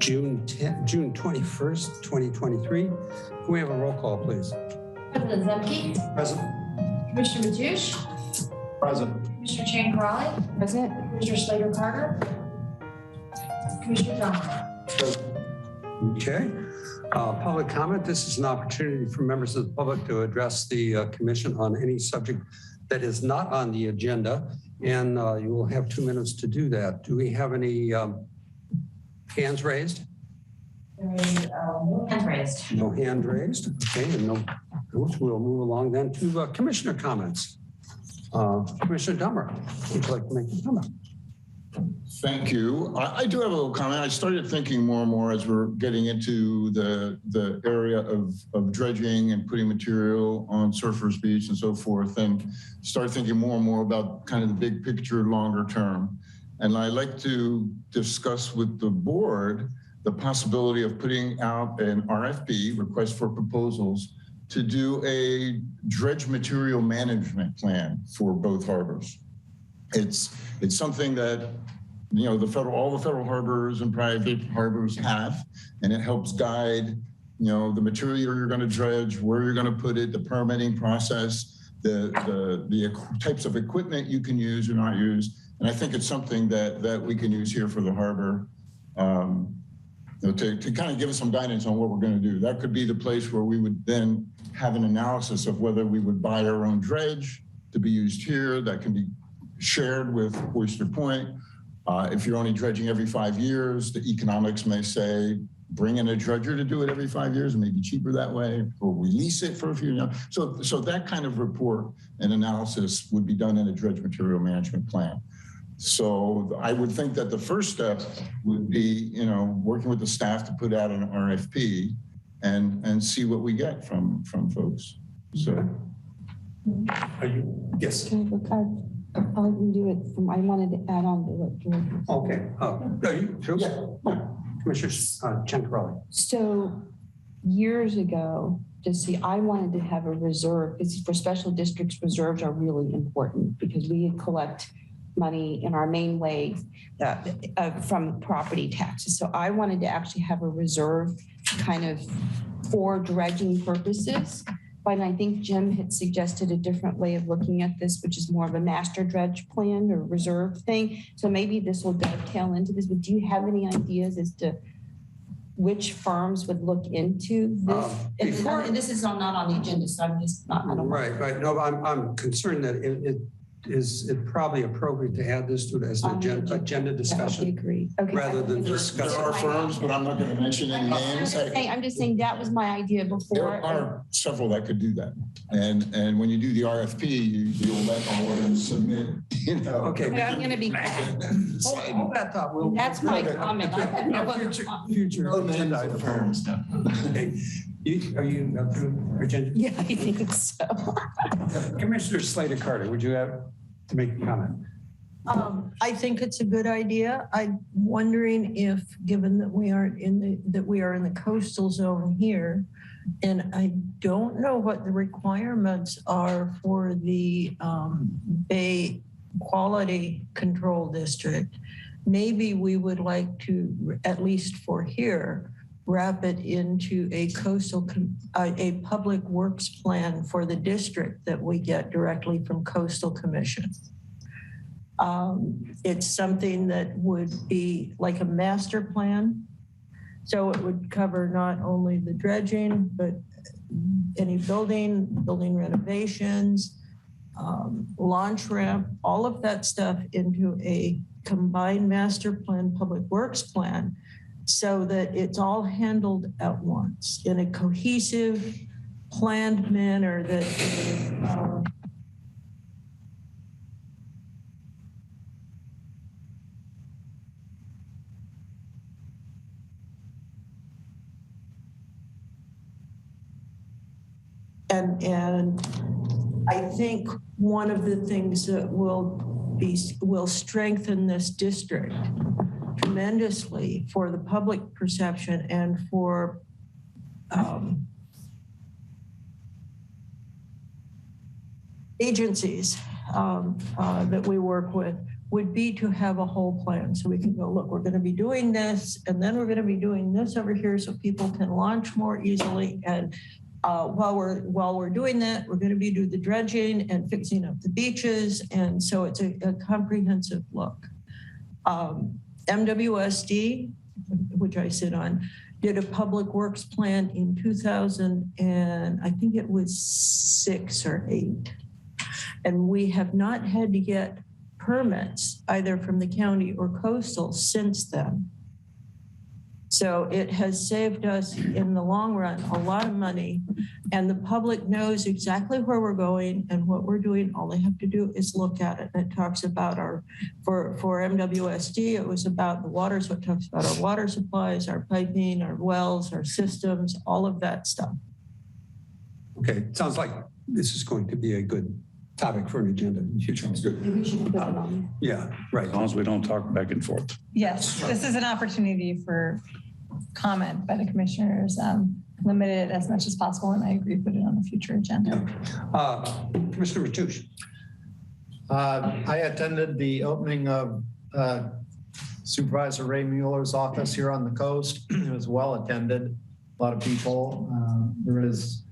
June 21st, 2023. Can we have a roll call, please? President Zemke. Present. Commissioner Mateusz. Present. Commissioner Chan-Corrali. Present. Commissioner Slater-Carter. Commissioner Dunn. Okay. Public comment. This is an opportunity for members of the public to address the commission on any subject that is not on the agenda, and you will have 2 minutes to do that. Do we have any hands raised? No hands raised. No hand raised. Okay, and no. We'll move along then to commissioner comments. Commissioner Dummer, would you like to make a comment? Thank you. I do have a little comment. I started thinking more and more as we're getting into the area of dredging and putting material on Surfers Beach and so forth, and start thinking more and more about kind of the big picture longer term. And I'd like to discuss with the board the possibility of putting out an RFP, request for proposals, to do a dredge material management plan for both harbors. It's something that, you know, all the federal harbors and private harbors have, and it helps guide, you know, the material you're going to dredge, where you're going to put it, the permitting process, the types of equipment you can use or not use. And I think it's something that we can use here for the harbor, you know, to kind of give us some guidance on what we're going to do. That could be the place where we would then have an analysis of whether we would buy our own dredge to be used here. That can be shared with Oyster Point. If you're only dredging every 5 years, the economics may say, bring in a dredger to do it every 5 years, and maybe cheaper that way, or we lease it for a few years. So that kind of report and analysis would be done in a dredge material management plan. So I would think that the first step would be, you know, working with the staff to put out an RFP and see what we get from folks. So, Are you? Yes. Can I look? I can do it from, I wanted to add on to what George was saying. Okay. Are you sure? Yeah. Commissioner Chan-Corrali. So years ago, I wanted to have a reserve, because for special districts, reserves are really important because we collect money in our main way from property taxes. So I wanted to actually have a reserve kind of for dredging purposes. But I think Jim had suggested a different way of looking at this, which is more of a master dredge plan or reserve thing. So maybe this will dovetail into this, but do you have any ideas as to which firms would look into this? And this is not on the agenda, so I'm just not. Right. No, I'm concerned that is it probably appropriate to add this to it as an agenda discussion? I agree. Okay. Rather than discuss. There are firms, but I'm not going to mention any names. I'm just saying that was my idea before. There are several that could do that. And when you do the RFP, you'll let all of them submit, you know. Okay. But I'm going to be Hold that thought. That's my comment. I have no other Future agenda item. Firms. Okay. Are you up to agenda? Yeah, I think so. Commissioner Slater-Carter, would you have to make a comment? I think it's a good idea. I'm wondering if, given that we are in the coastal zone here, and I don't know what the requirements are for the Bay Quality Control District, maybe we would like to, at least for here, wrap it into a a public works plan for the district that we get directly from Coastal Commission. It's something that would be like a master plan. So it would cover not only the dredging, but any building renovations, launch ramp, all of that stuff into a combined master plan, public works plan, so that it's all handled at once in a cohesive, planned manner that and I think one of the things that will strengthen this district tremendously for the public perception and for agencies that we work with would be to have a whole plan. So we can go, look, we're going to be doing this, and then we're going to be doing this over here so people can launch more easily. And while we're doing that, we're going to be doing the dredging and fixing up the beaches. And so it's a comprehensive look. MWSD, which I sit on, did a public works plan in 2000, and I think it was 6 or 8. And we have not had to get permits either from the county or coastal since then. So it has saved us in the long run a lot of money, and the public knows exactly where we're going and what we're doing. All they have to do is look at it. And it talks about for MWSD, it was about the water. So it talks about our water supplies, our piping, our wells, our systems, all of that stuff. Okay, sounds like this is going to be a good topic for an agenda in the future. It's good. Maybe we should put it on. Yeah, right. As long as we don't talk back and forth. Yes, this is an opportunity for comment by the commissioners, limited as much as possible, and I agree, put it on the future agenda. Commissioner Mateusz. I attended the opening of Supervisor Ray Mueller's office here on the coast. It was well attended. A lot of people. There was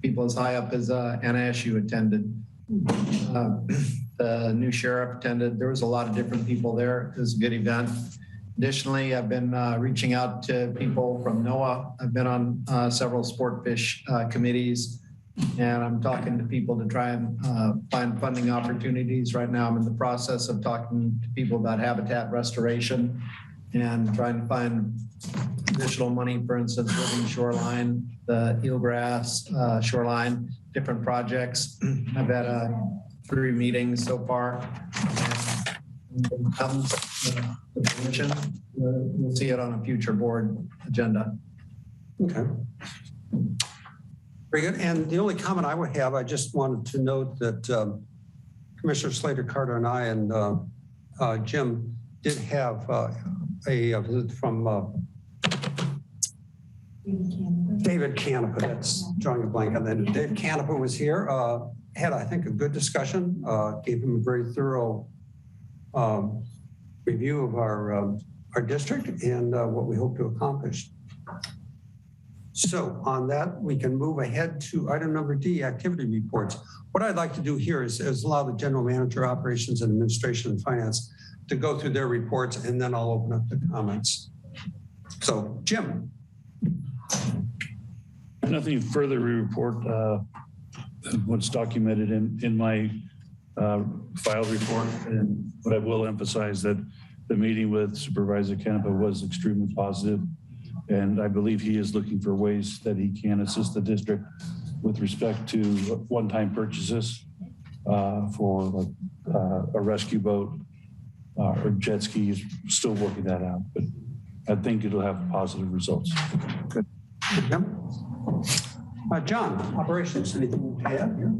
people as high up as NSU attended. The new sheriff attended. There was a lot of different people there. It was a good event. Additionally, I've been reaching out to people from NOAA. I've been on several sport fish committees, and I'm talking to people to try and find funding opportunities. Right now, I'm in the process of talking to people about habitat restoration and trying to find additional money, for instance, living shoreline, the eelgrass shoreline, different projects. I've had 3 meetings so far. Comes the permission, we'll see it on a future board agenda. Okay. Very good. And the only comment I would have, I just wanted to note that Commissioner Slater Carter and I and Jim did have a visit from David Canepa. That's drawing a blank on that. Dave Canepa was here, had, I think, a good discussion, gave him a very thorough review of our district and what we hope to accomplish. So on that, we can move ahead to item number D, activity reports. What I'd like to do here is allow the general manager, operations and administration and finance to go through their reports, and then I'll open up the comments. So Jim. Nothing further to report than what's documented in my filed report. And what I will emphasize that the meeting with Supervisor Canepa was extremely positive, and I believe he is looking for ways that he can assist the district with respect to one-time purchases for like a rescue boat or jet skis. Still working that out, but I think it'll have positive results. Good. John, operations, anything to add here?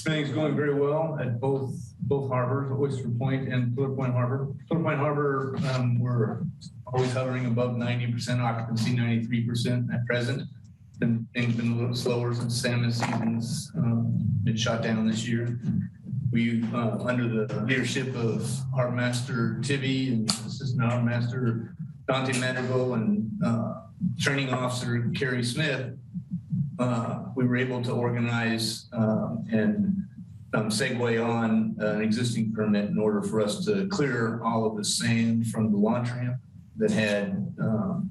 Everything's going very well at both harbors, Oyster Point and Pillar Point Harbor. Pillar Point Harbor, we're always hovering above 90% occupancy, 93% at present. Things been a little slower since salmon season's been shot down this year. We, under the leadership of Harbor Master Tibby and Assistant Harbor Master Dante Madrigal and Training Officer Kerry Smith, we were able to organize and segue on an existing permit in order for us to clear all of the sand from the launch ramp that had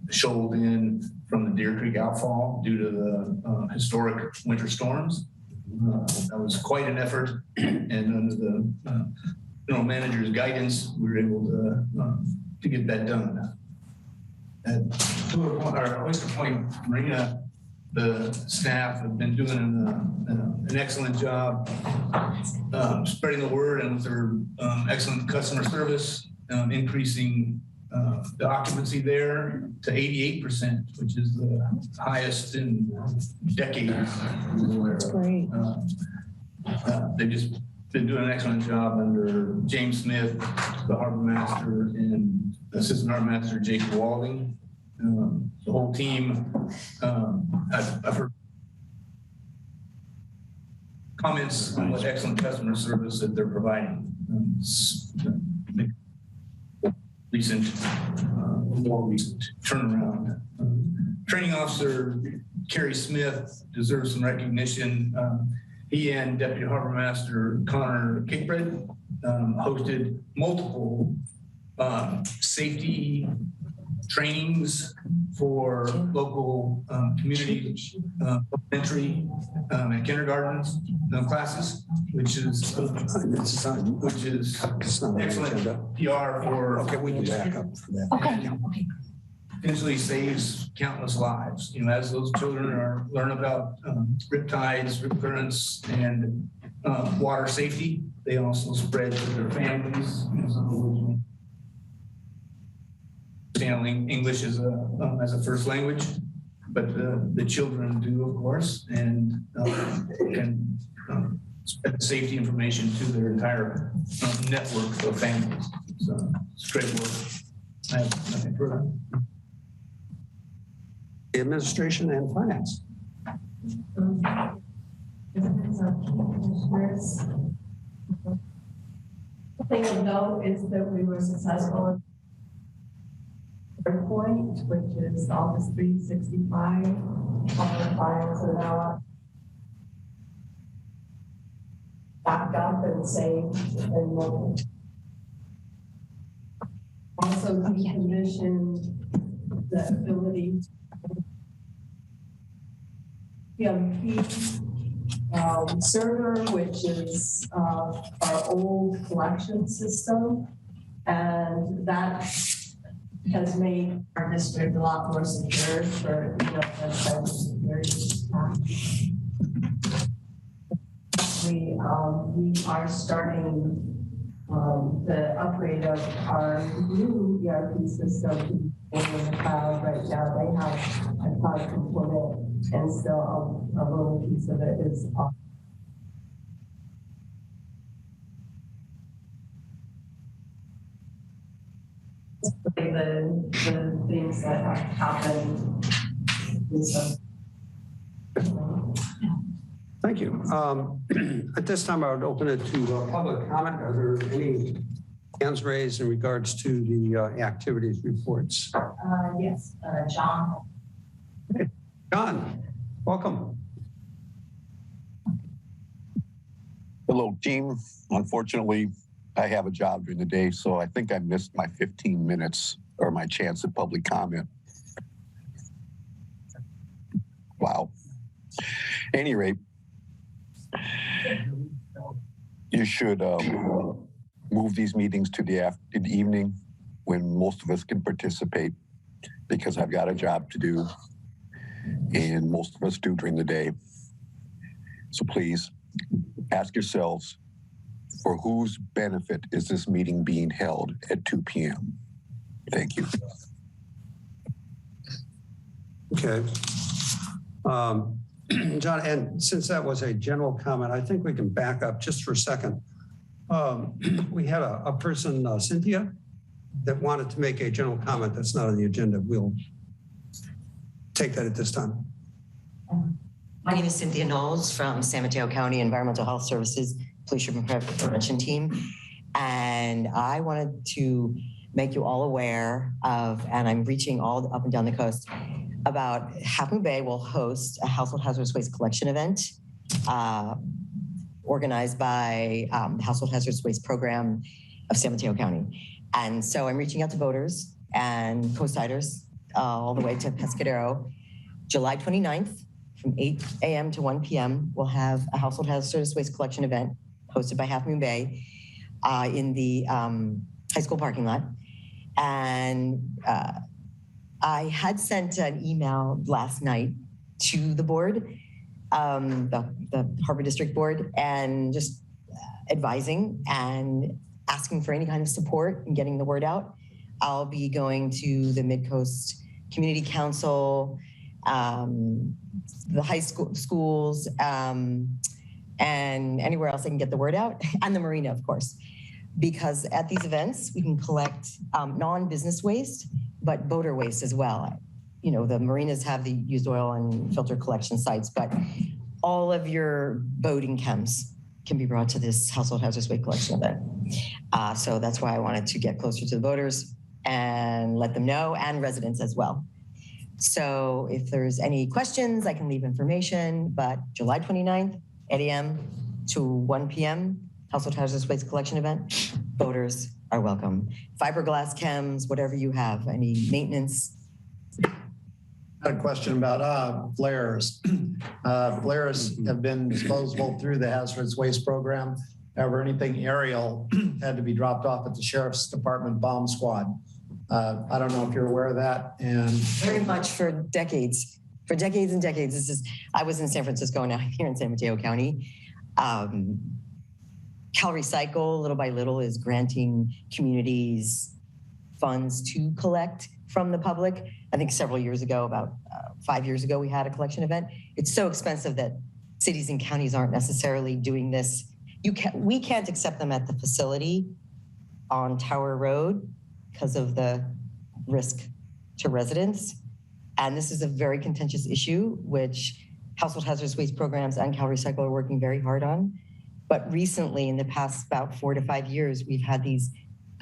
shoaled in from the Deer Creek outfall due to the historic winter storms. That was quite an effort, and under the general manager's guidance, we were able to get that done. At Oyster Point Marina, the staff have been doing an excellent job spreading the word, and with their excellent customer service, increasing the occupancy there to 88%, which is the highest in decades. That's great. They've just been doing an excellent job under James Smith, the harbor master, and assistant harbor master Jake Walding. The whole team, I've heard comments on what excellent customer service that they're providing. more recent turnaround. Training Officer Kerry Smith deserves some recognition. He and Deputy Harbor Master Connor Cakebread hosted multiple safety trainings for local community elementary and kindergarten classes, which is excellent PR for. Okay, we can back up for that. Okay. Potentially saves countless lives. You know, as those children learn about rip tides, rip currents, and water safety, they also spread to their families. Understanding English as a first language, but the children do, of course, and can spread the safety information to their entire network of families. So it's great work. I have nothing further. Administration and Finance. The thing of note is that we were successful at point, which is Office 365. All the files are now backed up and saved and mobile. Also decommissioned the ability PMP server, which is our old collection system, and that has made our district a lot more secure for cybersecurity. We are starting the upgrade of our new ERP system in the cloud right now. They have a cloud component, and still a little piece of it is off. The things that have happened. Thank you. At this time, I would open it to public comment. Are there any hands raised in regards to the activities reports? Yes, John. Hey, John, welcome. Hello, team. Unfortunately, I have a job during the day, so I think I missed my 15 minutes or my chance at public comment. Wow. Any rate, you should move these meetings to the evening when most of us can participate, because I've got a job to do and most of us do during the day. So please ask yourselves, for whose benefit is this meeting being held at 2 p.m.? Thank you. Okay. John, and since that was a general comment, I think we can back up just for a second. We had a person, Cynthia, that wanted to make a general comment that's not on the agenda. We'll take that at this time. My name is Cynthia Knowles from San Mateo County Environmental Health Services Pollution Prevention Team. And I wanted to make you all aware of, and I'm reaching all up and down the coast, about Half Moon Bay will host a household hazardous waste collection event organized by the Household Hazardous Waste Program of San Mateo County. And so I'm reaching out to voters and co-siders all the way to Pescadero. July 29th from 8 a.m. to 1 p.m. we'll have a household hazardous waste collection event hosted by Half Moon Bay in the high school parking lot. And I had sent an email last night to the board, the Harbor District Board, and just advising and asking for any kind of support in getting the word out. I'll be going to the Mid-Coast Community Council, the high schools, and anywhere else I can get the word out, and the marina, of course. Because at these events, we can collect non-business waste, but boater waste as well. You know, the marinas have the used oil and filter collection sites, but all of your boating chems can be brought to this household hazardous waste collection event. So that's why I wanted to get closer to the boaters and let them know, and residents as well. So if there's any questions, I can leave information, but July 29th, 8 a.m. to 1 p.m., household hazardous waste collection event. Voters are welcome. Fiberglass chems, whatever you have, any maintenance. I had a question about flares. Flares have been disposable through the hazardous waste program. However, anything aerial had to be dropped off at the Sheriff's Department bomb squad. I don't know if you're aware of that. And very much for decades and decades. I was in San Francisco and now I'm here in San Mateo County. Cal Recycle, little by little, is granting communities funds to collect from the public. I think several years ago, about 5 years ago, we had a collection event. It's so expensive that cities and counties aren't necessarily doing this. We can't accept them at the facility on Tower Road because of the risk to residents. And this is a very contentious issue, which household hazardous waste programs and Cal Recycle are working very hard on. But recently, in the past about 4 to 5 years, we've had these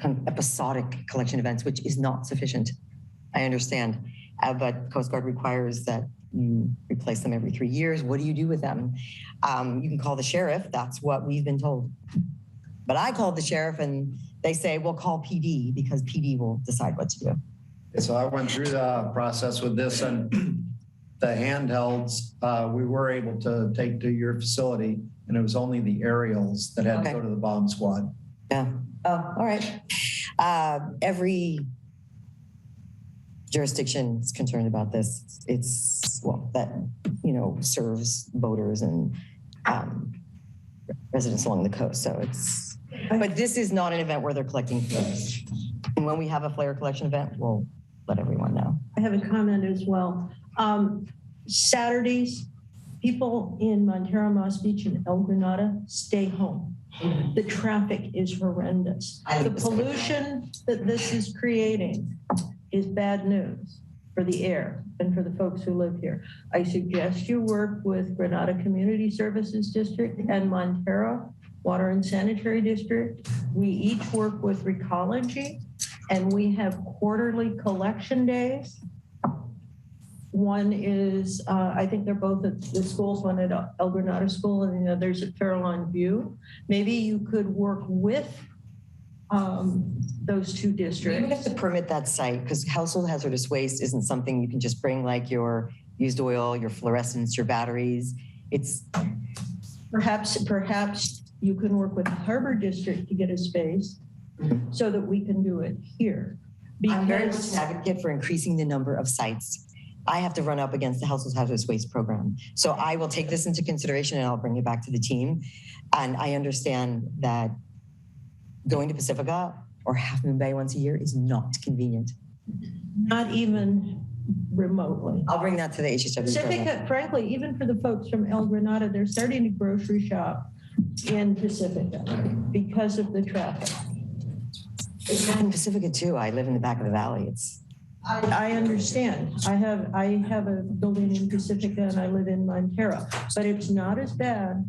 kind of episodic collection events, which is not sufficient. I understand, but Coast Guard requires that you replace them every 3 years. What do you do with them? You can call the sheriff. That's what we've been told. But I called the sheriff and they say, well, call PD because PD will decide what to do. so I went through the process with this, and the handhelds we were able to take to your facility, and it was only the aerials that had to go to the bomb squad. Yeah. Oh, all right. Every jurisdiction is concerned about this. It's, well, that, serves voters and residents along the coast. So it's, but this is not an event where they're collecting flares. And when we have a flare collection event, we'll let everyone know. I have a comment as well. Saturdays, people in Montero, Moss Beach, and El Granada stay home. The traffic is horrendous. The pollution that this is creating is bad news for the air and for the folks who live here. I suggest you work with Granada Community Services District and Montero Water and Sanitary District. We each work with Recology, and we have quarterly collection days. One is, I think they're both at the schools, one at El Granada School and the other's at Fairlawn View. Maybe you could work with those two districts. You have to permit that site because household hazardous waste isn't something you can just bring, like your used oil, your fluorescents, your batteries. It's perhaps you can work with the Harbor District to get a space so that we can do it here. I'm very much an advocate for increasing the number of sites. I have to run up against the household hazardous waste program. So I will take this into consideration and I'll bring it back to the team. And I understand that going to Pacifica or Half Moon Bay once a year is not convenient. Not even remotely. I'll bring that to the HHW Pacifica, program. frankly, even for the folks from El Granada, they're starting to grocery shop in Pacifica because of the traffic. It's not in Pacifica too. I live in the back of the valley. I understand. I have a building in Pacifica and I live in Montero, but it's not as bad.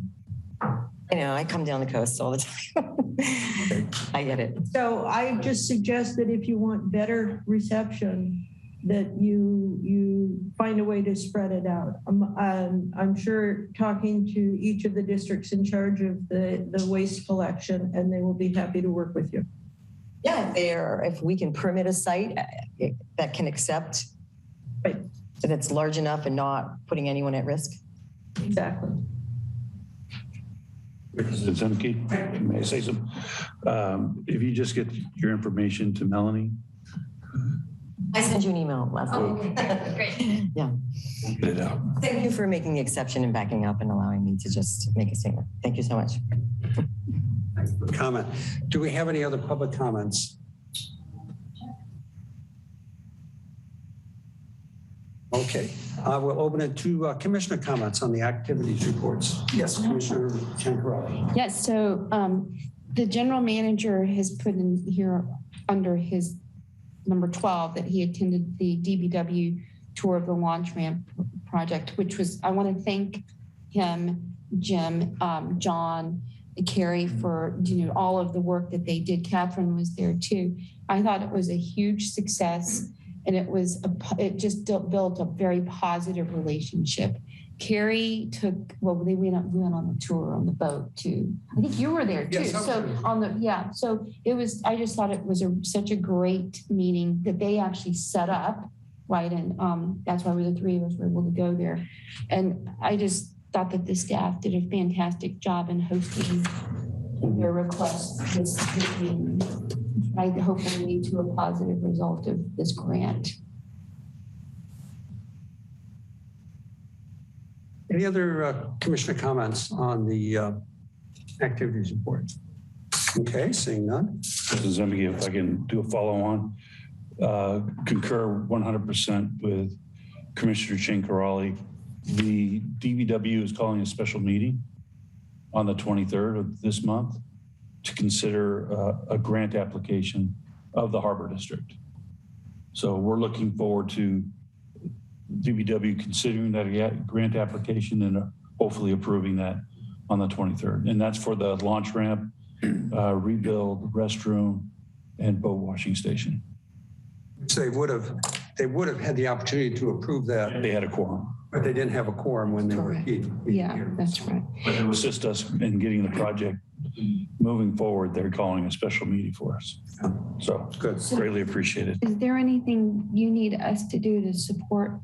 I come down the coast all the time. I get it. So I just suggest that if you want better reception, that you find a way to spread it out. I'm sure talking to each of the districts in charge of the waste collection, and they will be happy to work with you. Yeah, if we can permit a site that can accept, that's large enough and not putting anyone at risk. Exactly. Representative Zemke, may I say something? If you just get your information to Melanie. I sent you an email last week. Great. Yeah. Get it out. Thank you for making the exception and backing up and allowing me to just make a statement. Thank you so much. Thanks for the comment. Do we have any other public comments? Okay, we'll open it to commissioner comments on the activities reports. Yes, Commissioner Chancarelli. Yes, so the general manager has put in here under his number 12 that he attended the DBW tour of the launch ramp project, which was, I want to thank him, Jim, John, Carrie for, all of the work that they did. Catherine was there too. I thought it was a huge success, and it just built a very positive relationship. Carrie we went on the tour on the boat too. I think you were there too. Yes, I was there. So I just thought it was such a great meeting that they actually set up, right? And that's why the three of us were able to go there. And I just thought that the staff did a fantastic job in hosting their requests this meeting. I hope will lead to a positive result of this grant. Any other commissioner comments on the activities report? Okay, seeing none. Mrs. Zemke, if I can do a follow-on, concur 100% with Commissioner Chincarelli. The DBW is calling a special meeting on the 23rd of this month to consider a grant application of the Harbor District. So we're looking forward to DBW considering that grant application and hopefully approving that on the 23rd. And that's for the launch ramp, rebuild, restroom, and boat washing station. So they would have had the opportunity to approve that. They had a quorum. But they didn't have a quorum when they were here. Yeah, that's right. But to assist us in getting the project moving forward, they're calling a special meeting for us. So Good. Greatly appreciated. Is there anything you need us to do to support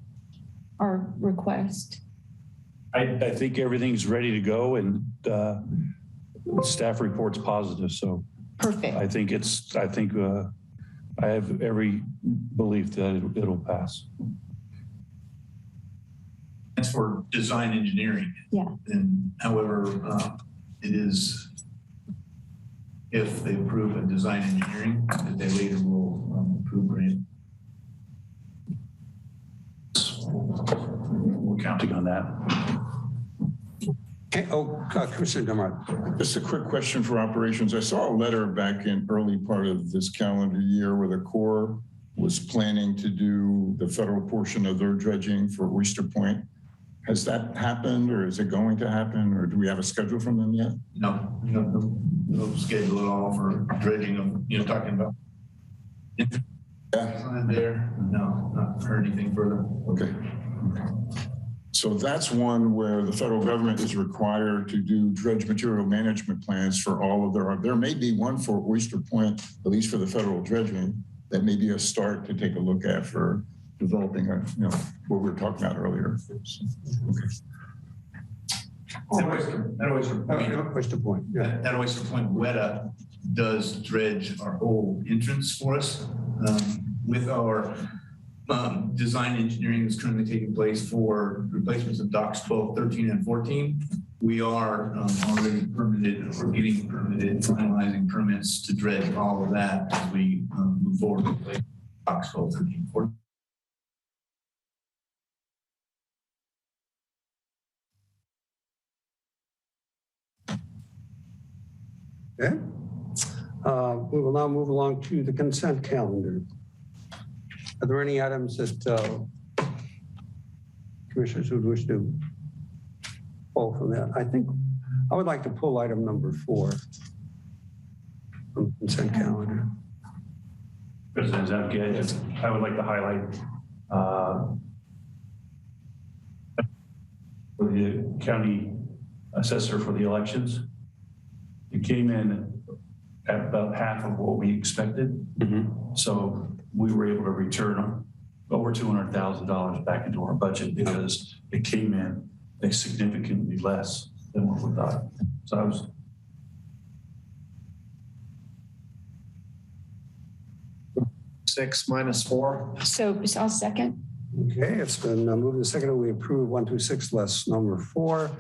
our request? I think everything's ready to go, and staff report's positive. So Perfect. I think I have every belief that it'll pass. That's for design engineering. Yeah. And however, it is, if they approve a design engineering, that they later will approve grant. We're counting on that. Okay. Commissioner Demard. Just a quick question for operations. I saw a letter back in early part of this calendar year where the Corps was planning to do the federal portion of their dredging for Oyster Point. Has that happened, or is it going to happen, or do we have a schedule from them yet? No schedule at all for dredging of, talking about. Yeah. There, no, not heard anything further. Okay. So that's one where the federal government is required to do dredge material management plans for all of there may be one for Oyster Point, at least for the federal dredging, that may be a start to take a look at for developing what we were talking about earlier. Okay. That Oyster Point. Yeah. That Oyster Point WETA does dredge our whole entrance for us. With our design engineering that's currently taking place for replacements of docks 12, 13, and 14. We are already permitted, or getting permitted, finalizing permits to dredge all of that as we move forward with docks 12, 13, 14. Okay. We will now move along to the consent calendar. Are there any items that commissioners would wish to pull from that? I think I would like to pull item number 4 from the consent calendar. President Zemke, I would like to highlight for the county assessor for the elections. It came in at about half of what we expected. So we were able to return over $200,000 back into our budget because it came in significantly less than what we thought. So I was. 6 minus 4. So I'll second. Okay, it's been moved and seconded. We approve 126 less number 4.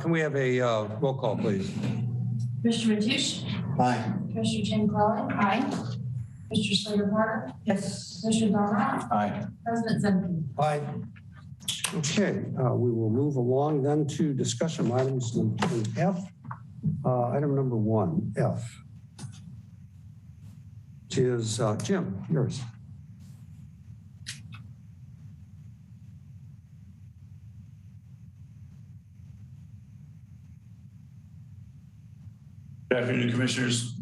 Can we have a roll call, please? Commissioner Mateusz? Aye. Commissioner Chincarelli? Aye. Commissioner Slater-Carter? Yes. Commissioner Demard? Aye. President Zemke? Aye. Okay, we will move along then to discussion items in F. Item number 1, F, which is Jim, yours. Good afternoon, Commissioners.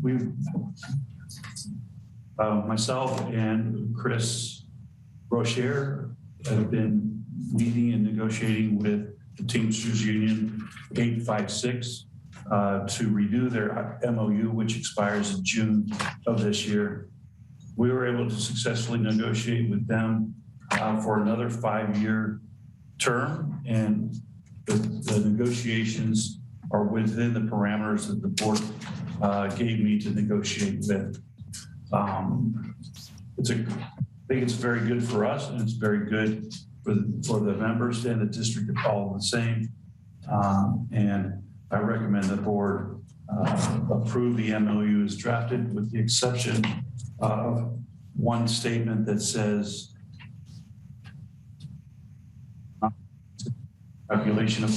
Myself and Chris Rocher have been meeting and negotiating with the Teamsters Union 856 to renew their MOU, which expires in June of this year. We were able to successfully negotiate with them for another 5-year term, and the negotiations are within the parameters that the board gave me to negotiate with. I think it's very good for us, and it's very good for the members and the district all the same. And I recommend the board approve the MOU as drafted, with the exception of one statement that says calculation of,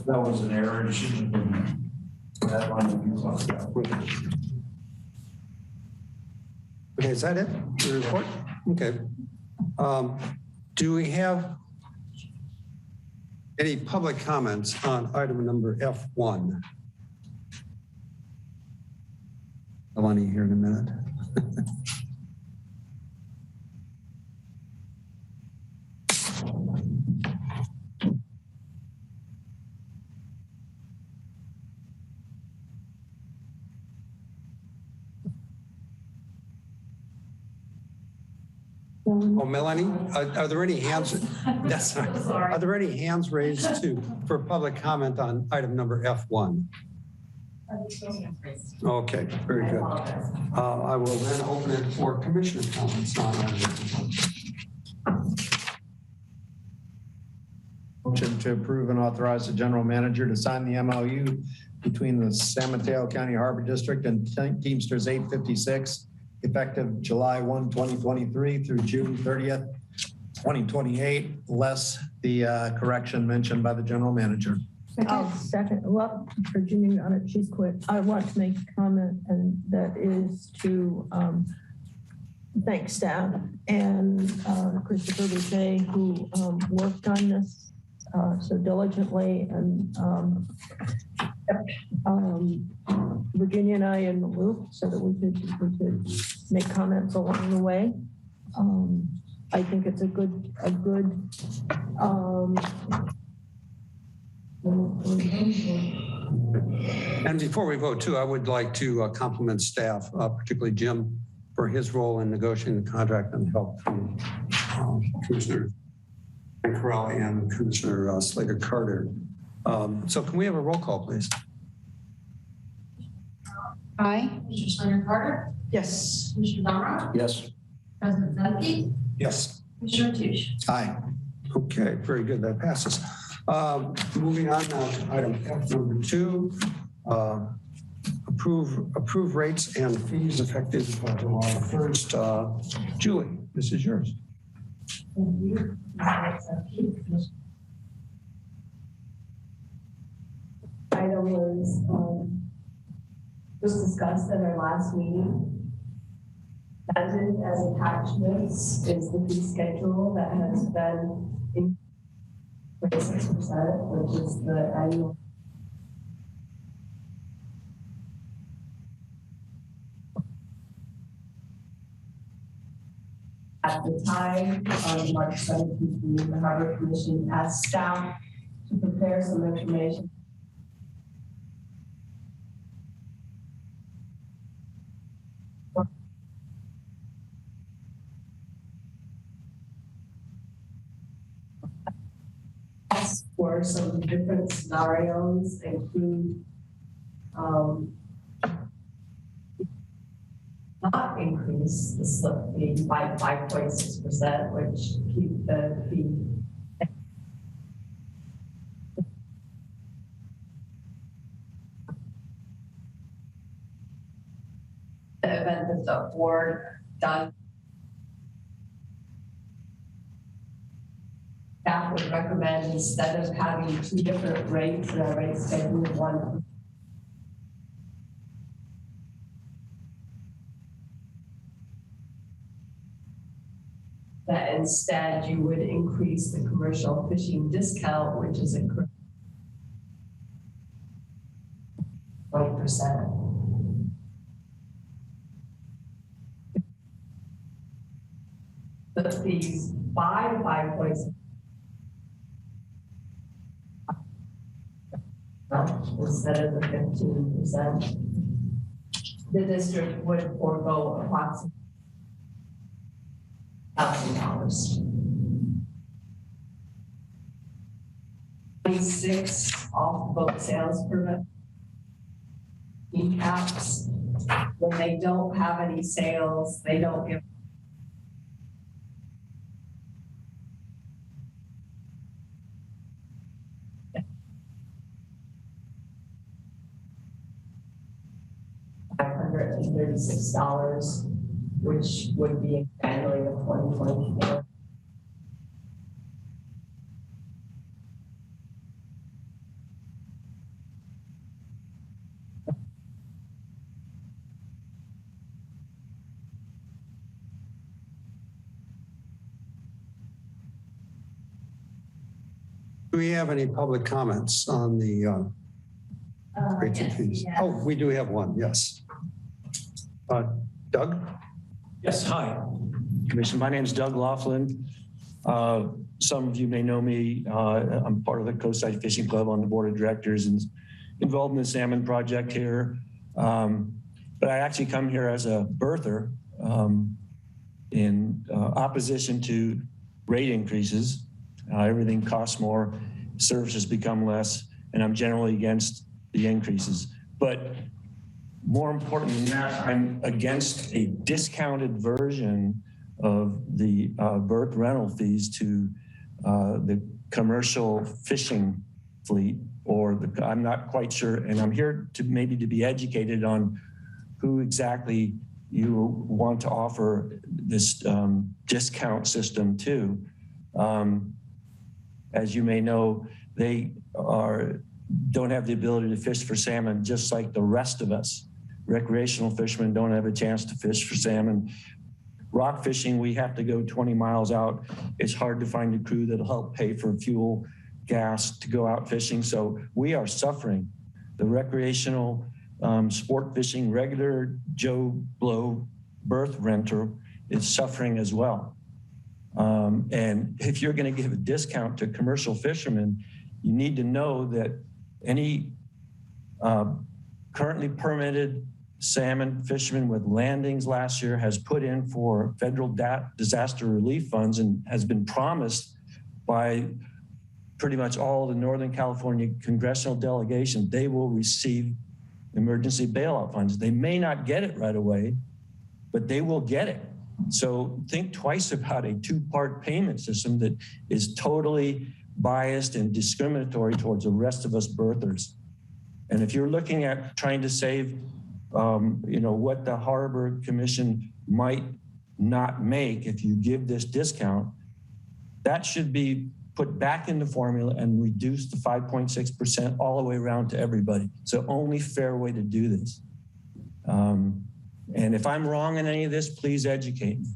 that was an error. It shouldn't have been that line that you talked about. Okay, is that it? The report? Okay. Do we have any public comments on item number F1? Eleni here in a minute. Oh, Melanie, are there any hands? That's right. Are there any hands raised for public comment on item number F1? Okay, very good. I will then open it for commissioner comments on item F1. Motion to approve and authorize the general manager to sign the MOU between the San Mateo County Harbor District and Teamsters 856, effective July 1, 2023 through June 30th, 2028, less the correction mentioned by the general manager. I'll second. Well, Virginia on it, she's quick. I want to make a comment, and that is to thank staff and Christopher Boucher, who worked on this so diligently, and Virginia and I in the loop so that we could make comments along the way. I think it's a good And before we vote too, I would like to compliment staff, particularly Jim, for his role in negotiating the contract and help from Commissioner Corral and Commissioner Slater Carter. So can we have a roll call, please? Aye. Commissioner Slater Carter? yes. Commissioner Donrow? Yes. President Zemke? Yes. Commissioner Tush? Aye. Okay, very good. That passes. Moving on now to item F number 2, approve rates and fees effective July 1st. Julie, this is yours. Thank you. Item was discussed at our last meeting. Added as attachments is the fee schedule that has been in 26%, which is the annual. At the time, on March 17th, the Harbor Commission asked staff to prepare some information for some different scenarios, include not increase the slip fee by 5.6%, which keep the fee the event that the board done. Staff would recommend, instead of having 2 different rates in our rate schedule, one. That instead you would increase the commercial fishing discount, which is 20%. The fees 5 to 5.6 instead of the 15%. The district would forego approximately $1,000. 26 off boat sales permit. Caps. When they don't have any sales, they don't give. $536, which would be annually of 2024. Do we have any public comments on the rates and fees? Yes. Oh, we do have one, yes. Doug? Yes, hi. Commission, my name is Doug Laughlin. Some of you may know me. I'm part of the Coastside Fishing Club on the board of directors and involved in the salmon project here. But I actually come here as a birther in opposition to rate increases. Everything costs more, services become less, and I'm generally against the increases. But more important than that, I'm against a discounted version of the berth rental fees to the commercial fishing fleet, or I'm not quite sure, and I'm here to maybe to be educated on who exactly you want to offer this discount system to. As you may know, they don't have the ability to fish for salmon just like the rest of us. Recreational fishermen don't have a chance to fish for salmon. Rock fishing, we have to go 20 miles out. It's hard to find a crew that'll help pay for fuel, gas to go out fishing. So we are suffering. The recreational sport fishing, regular Joe Blow berth renter is suffering as well. And if you're going to give a discount to commercial fishermen, you need to know that any currently permitted salmon fisherman with landings last year has put in for federal disaster relief funds and has been promised by pretty much all the Northern California congressional delegation, they will receive emergency bailout funds. They may not get it right away, but they will get it. So think twice about a two-part payment system that is totally biased and discriminatory towards the rest of us birthers. And if you're looking at trying to save, what the Harbor Commission might not make if you give this discount, that should be put back in the formula and reduce the 5.6% all the way around to everybody. It's the only fair way to do this. And if I'm wrong in any of this, please educate me.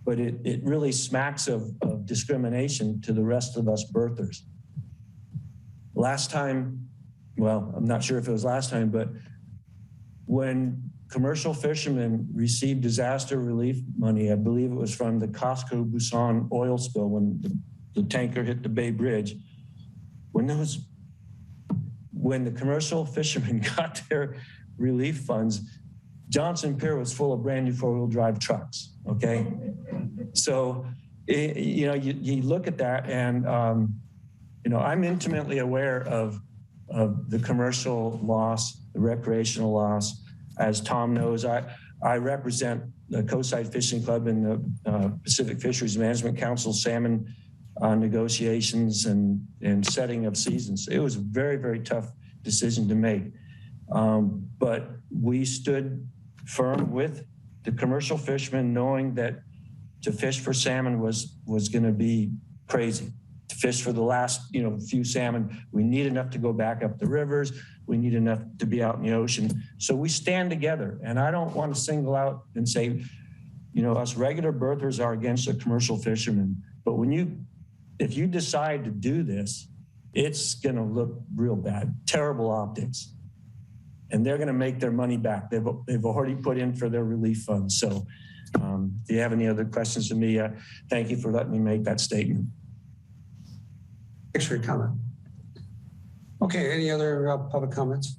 But it really smacks of discrimination to the rest of us birthers. Last time, well, I'm not sure if it was last time, but when commercial fishermen received disaster relief money, I believe it was from the Costco Busan oil spill when the tanker hit the Bay Bridge. When the commercial fishermen got their relief funds, Johnson Pier was full of brand new four-wheel drive trucks, okay? So, you look at that and, I'm intimately aware of the commercial loss, the recreational loss. As Tom knows, I represent the Coastside Fishing Club and the Pacific Fisheries Management Council salmon negotiations and setting of seasons. It was a very, very tough decision to make. But we stood firm with the commercial fishermen, knowing that to fish for salmon was going to be crazy. To fish for the last few salmon, we need enough to go back up the rivers. We need enough to be out in the ocean. So we stand together. And I don't want to single out and say, us regular birthers are against the commercial fishermen. But if you decide to do this, it's going to look real bad, terrible optics. and they're going to make their money back. They've already put in for their relief funds. So do you have any other questions for me? Thank you for letting me make that statement. Thanks for your comment. Okay, any other public comments?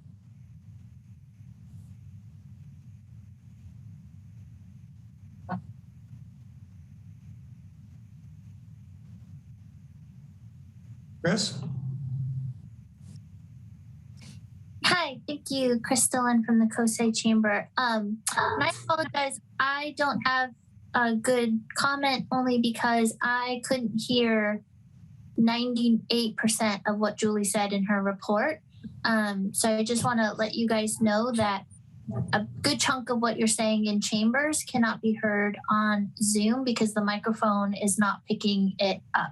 Chris? Hi, thank you, Crystal, and from the COSAI Chamber. And I apologize, I don't have a good comment only because I couldn't hear 98% of what Julie said in her report. So I just want to let you guys know that a good chunk of what you're saying in chambers cannot be heard on Zoom because the microphone is not picking it up.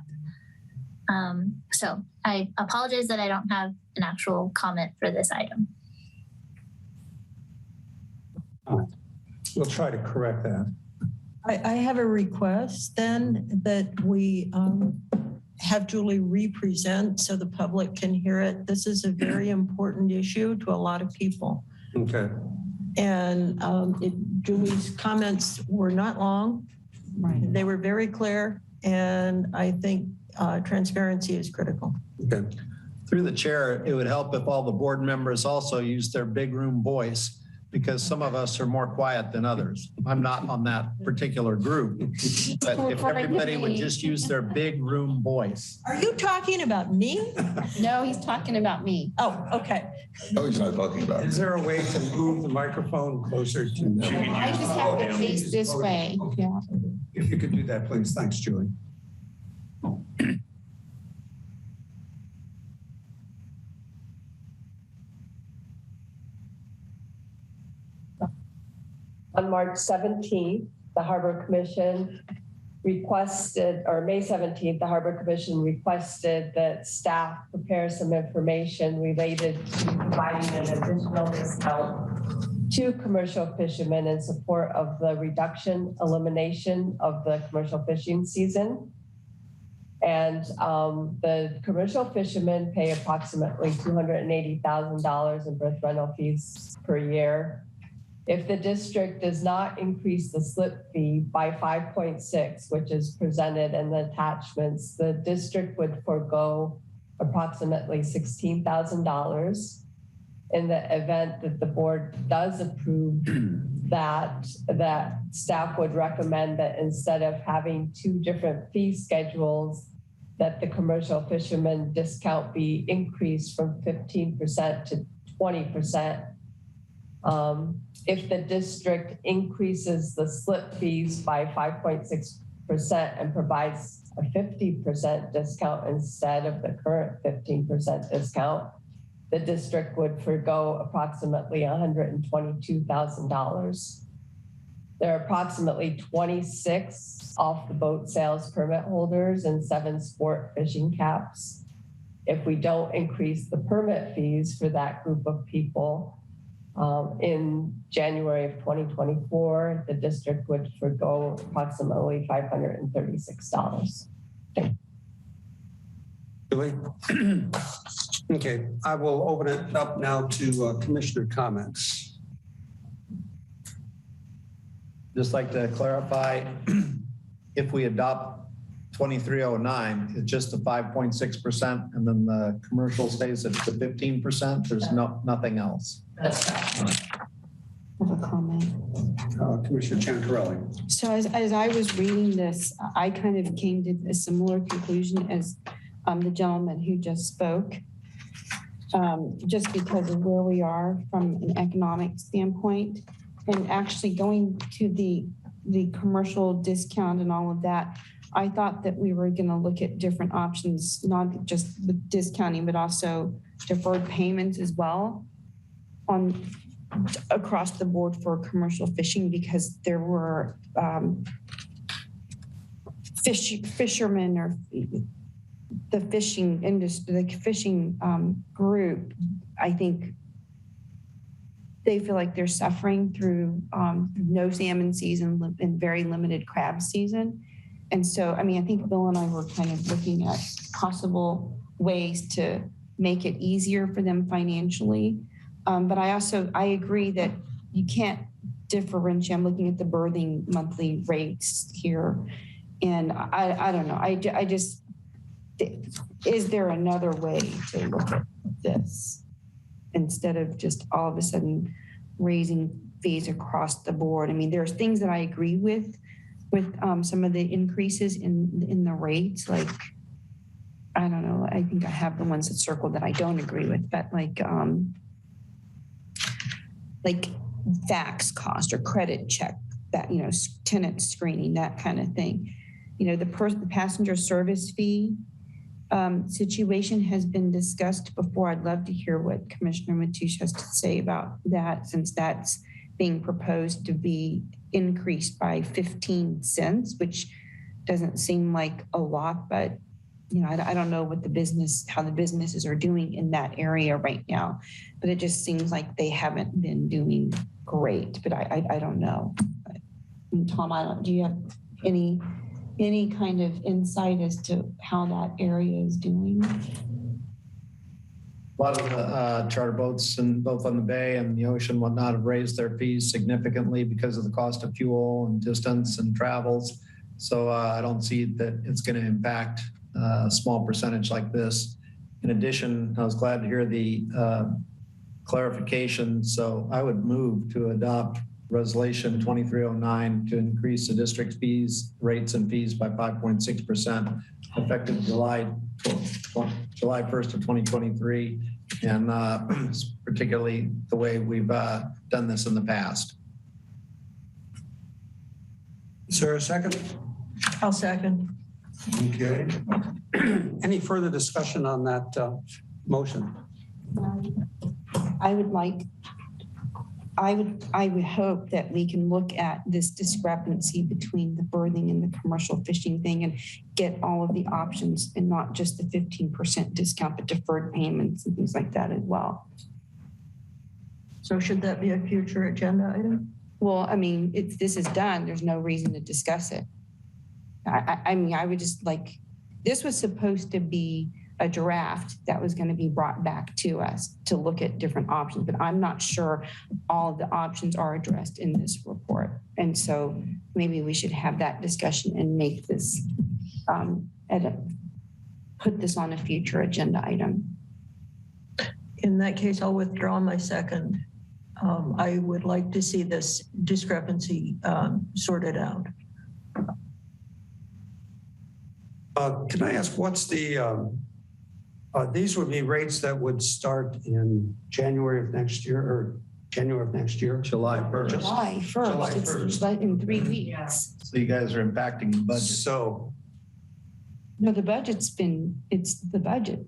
So I apologize that I don't have an actual comment for this item. We'll try to correct that. I have a request then that we have Julie re-present so the public can hear it. This is a very important issue to a lot of people. Okay. And Julie's comments were not long. Right. They were very clear. And I think transparency is critical. Okay. Through the chair, it would help if all the board members also used their big room voice, because some of us are more quiet than others. I'm not on that particular group, but if everybody would just use their big room voice. Are you talking about me? No, he's talking about me. Oh, okay. No, he's not talking about Is there a way to move the microphone closer to? I just have to face this way. Yeah. If you could do that, please. Thanks, Julie. On March 17th, the Harbor Commission requested, or May 17th, the Harbor Commission requested that staff prepare some information related to providing an additional discount to commercial fishermen in support of the elimination of the commercial fishing season. And the commercial fishermen pay approximately $280,000 in berth rental fees per year. If the district does not increase the slip fee by 5.6, which is presented in the attachments, the district would forego approximately $16,000. In the event that the board does approve that staff would recommend that instead of having two different fee schedules, that the commercial fisherman discount be increased from 15% to 20%. If the district increases the slip fees by 5.6% and provides a 50% discount instead of the current 15% discount, the district would forego approximately $122,000. There are approximately 26 off the boat sales permit holders and 7 sport fishing caps. If we don't increase the permit fees for that group of people, in January of 2024, the district would forego approximately $536. Julie? Okay, I will open it up now to commissioner comments. Just like to clarify, if we adopt 2309, it's just the 5.6%, and then the commercial stays at the 15%. There's nothing else. That's right. I have a comment. Commissioner Chantarelli. So as I was reading this, I kind of came to a similar conclusion as the gentleman who just spoke, just because of where we are from an economic standpoint, and actually going to the commercial discount and all of that. I thought that we were going to look at different options, not just with discounting, but also deferred payments as well across the board for commercial fishing, because there were fishermen or the fishing industry, the fishing group, I think they feel like they're suffering through no salmon season and very limited crab season. And so, I mean, I think Bill and I were kind of looking at possible ways to make it easier for them financially. But I agree that you can't differentiate. I'm looking at the birthing monthly rates here. And I don't know. I just, is there another way to look at this instead of just all of a sudden raising fees across the board? I mean, there's things that I agree with some of the increases in the rates. Like, I don't know. I think I have the ones that circled that I don't agree with, but like fax cost or credit check, that, you know, tenant screening, that kind of thing. You know, the passenger service fee situation has been discussed before. I'd love to hear what Commissioner Mateusz has to say about that, since that's being proposed to be increased by 15 cents, which doesn't seem like a lot, but you know, I don't know what how the businesses are doing in that area right now, but it just seems like they haven't been doing great, but I don't know. Tom, do you have any kind of insight as to how that area is doing? A lot of the charter boats, and both on the bay and the ocean and whatnot, have raised their fees significantly because of the cost of fuel and distance and travels. So I don't see that it's going to impact a small percentage like this. In addition, I was glad to hear the clarification. So I would move to adopt Resolution 2309 to increase the district's rates and fees by 5.6%, effective July 1st of 2023, and particularly the way we've done this in the past. Is there a second? I'll second. Okay. Any further discussion on that motion? I would hope that we can look at this discrepancy between the birthing and the commercial fishing thing and get all of the options, and not just the 15% discount, but deferred payments and things like that as well. So should that be a future agenda item? Well, I mean, if this is done, there's no reason to discuss it. I mean, I would just like, this was supposed to be a draft that was going to be brought back to us to look at different options, but I'm not sure all of the options are addressed in this report. And so maybe we should have that discussion and make this, put this on a future agenda item. In that case, I'll withdraw my second. I would like to see this discrepancy sorted out. Can I ask, what's the, these would be rates that would start in January of next year, or January of next year? July 1st. July 1st. July It's 1st. like in 3 weeks. So you guys are impacting the budget. So, No, the budget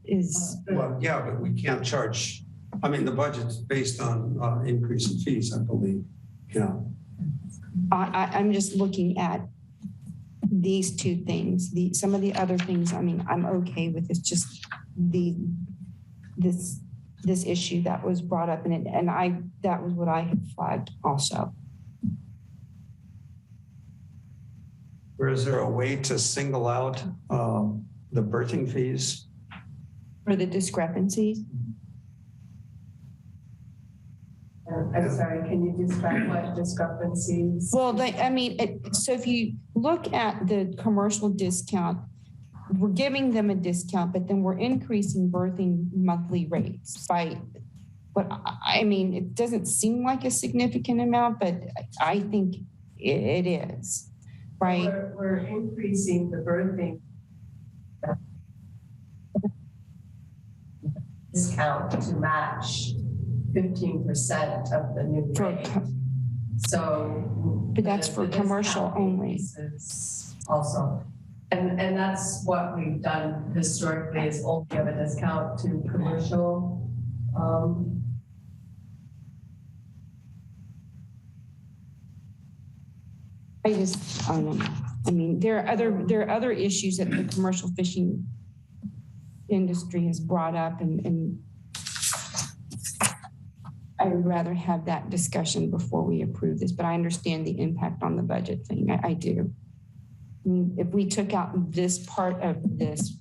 is, well, yeah, but we can't charge. I mean, the budget's based on increase in fees, I believe. Yeah. I'm just looking at these two things. Some of the other things, I mean, I'm okay with. It's just this issue that was brought up in it, and that was what I had flagged also. Or is there a way to single out the birthing fees? For the discrepancies? I'm sorry, can you describe what discrepancies? Well, so if you look at the commercial discount, we're giving them a discount, but then we're increasing birthing monthly rates by what, I mean, it doesn't seem like a significant amount, but I think it is, right? We're increasing the birthing discount to match 15% of the new rate. So, but that's for commercial only. Also, and that's what we've done historically, is only give a discount to commercial. I don't know. I mean, there are other issues that the commercial fishing industry has brought up, and I would rather have that discussion before we approve this, but I understand the impact on the budget thing. I do. I mean, if we took out this part of this